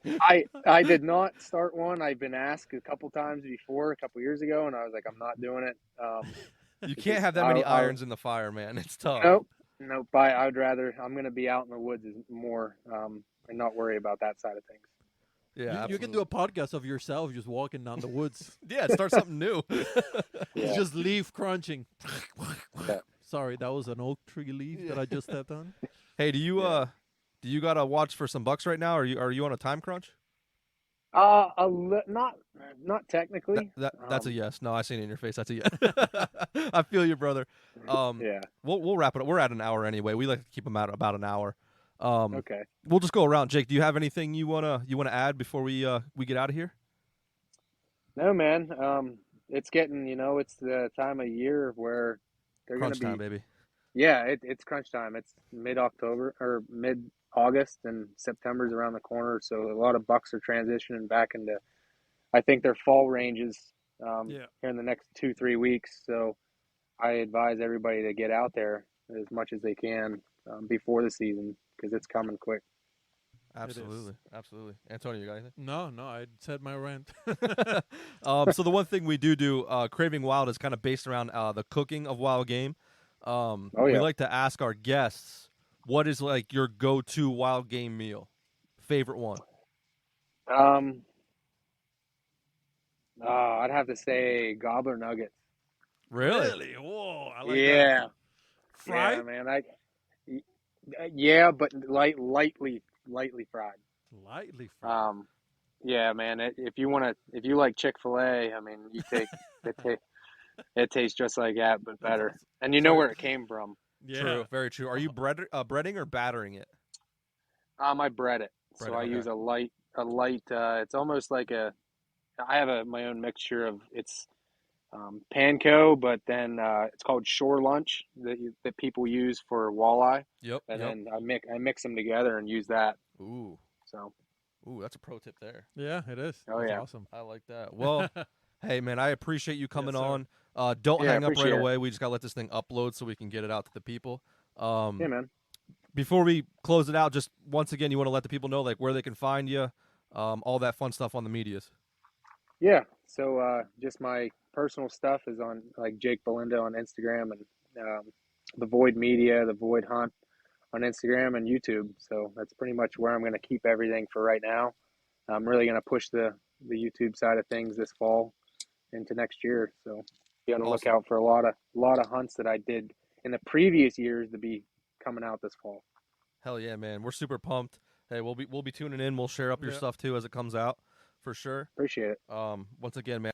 I did not start one. I've been asked a couple times before, a couple years ago, and I was like, I'm not doing it. You Because can't have that many irons in the fire, man. It's tough. nope. I'm gonna be out in the woods more, and not worry about that side of things. Yeah, You can do a podcast of yourself just walking down the woods. Yeah, start something new. Yeah. Just leaf crunching. Yeah. Sorry, that was an oak tree leaf that I just stepped on. Hey, do you Yeah. do you gotta watch for some bucks right now? Are you on a time crunch? Not technically. That's a yes. No, I seen it in your face. That's a yes. I feel you, brother. Yeah. We'll wrap it up. We're at an hour anyway. We like to keep them at about an hour. Okay. We'll just go around. Jake, do you have anything you wanna add before we get out of here? No, man. It's getting, it's the time of year where they're going Crunch to be. time, baby. Yeah, it's crunch time. It's mid-October or mid-August, and September's around the corner. So a lot of bucks are transitioning back into, I think, their fall ranges Yeah. here in the next 2-3 weeks. So I advise everybody to get out there as much as they can before the season because it's coming quick. Absolutely. Antonio, you got anything? No, I said my rant. So the one thing we do, Craving Wild is kind of based around the cooking of wild game. Oh, We yeah. like to ask our guests, what is like your go-to wild game meal? Favorite one? I'd have to say gobbler nuggets. Really? Whoa, I like Yeah. that. Fried? Yeah, man. Yeah, but lightly fried. Lightly fried. Yeah, man. If you like Chick-fil-A, I mean, you take it tastes just like that, but That's better. awesome. And you know where it came from. Yeah. True, very true. Are you breading or battering it? I bread it, Bread so it, I okay. use a light. It's almost like I have my own mixture of it's panko, but then it's called shore lunch that people use for walleye, Yep. and then I mix them together and use that. Ooh, So, that's a pro tip there. Yeah, it is. Oh, That's yeah. awesome. I like that. Well, hey man, I appreciate you coming sir. on. Don't Yeah, hang up right appreciate it. away. We just gotta let this thing upload so we can get it out to the people. yeah, man. Before we close it out, just once again, you want to let the people know like where they can find you, all that fun stuff on the medias. Yeah. So just my personal stuff is on like Jake Belinda on Instagram and the Void Media, the Void Hunt on Instagram and YouTube. So that's pretty much where I'm going to keep everything for right now. I'm really going to push the YouTube side of things this fall into next year. So be on the Awesome. lookout for a lot of hunts that I did in the previous years to be coming out this fall. Hell yeah, man. We're super pumped. Hey, we'll be tuning in. We'll share up your Yeah. stuff too as it comes out, for sure. Appreciate it. Once again, man.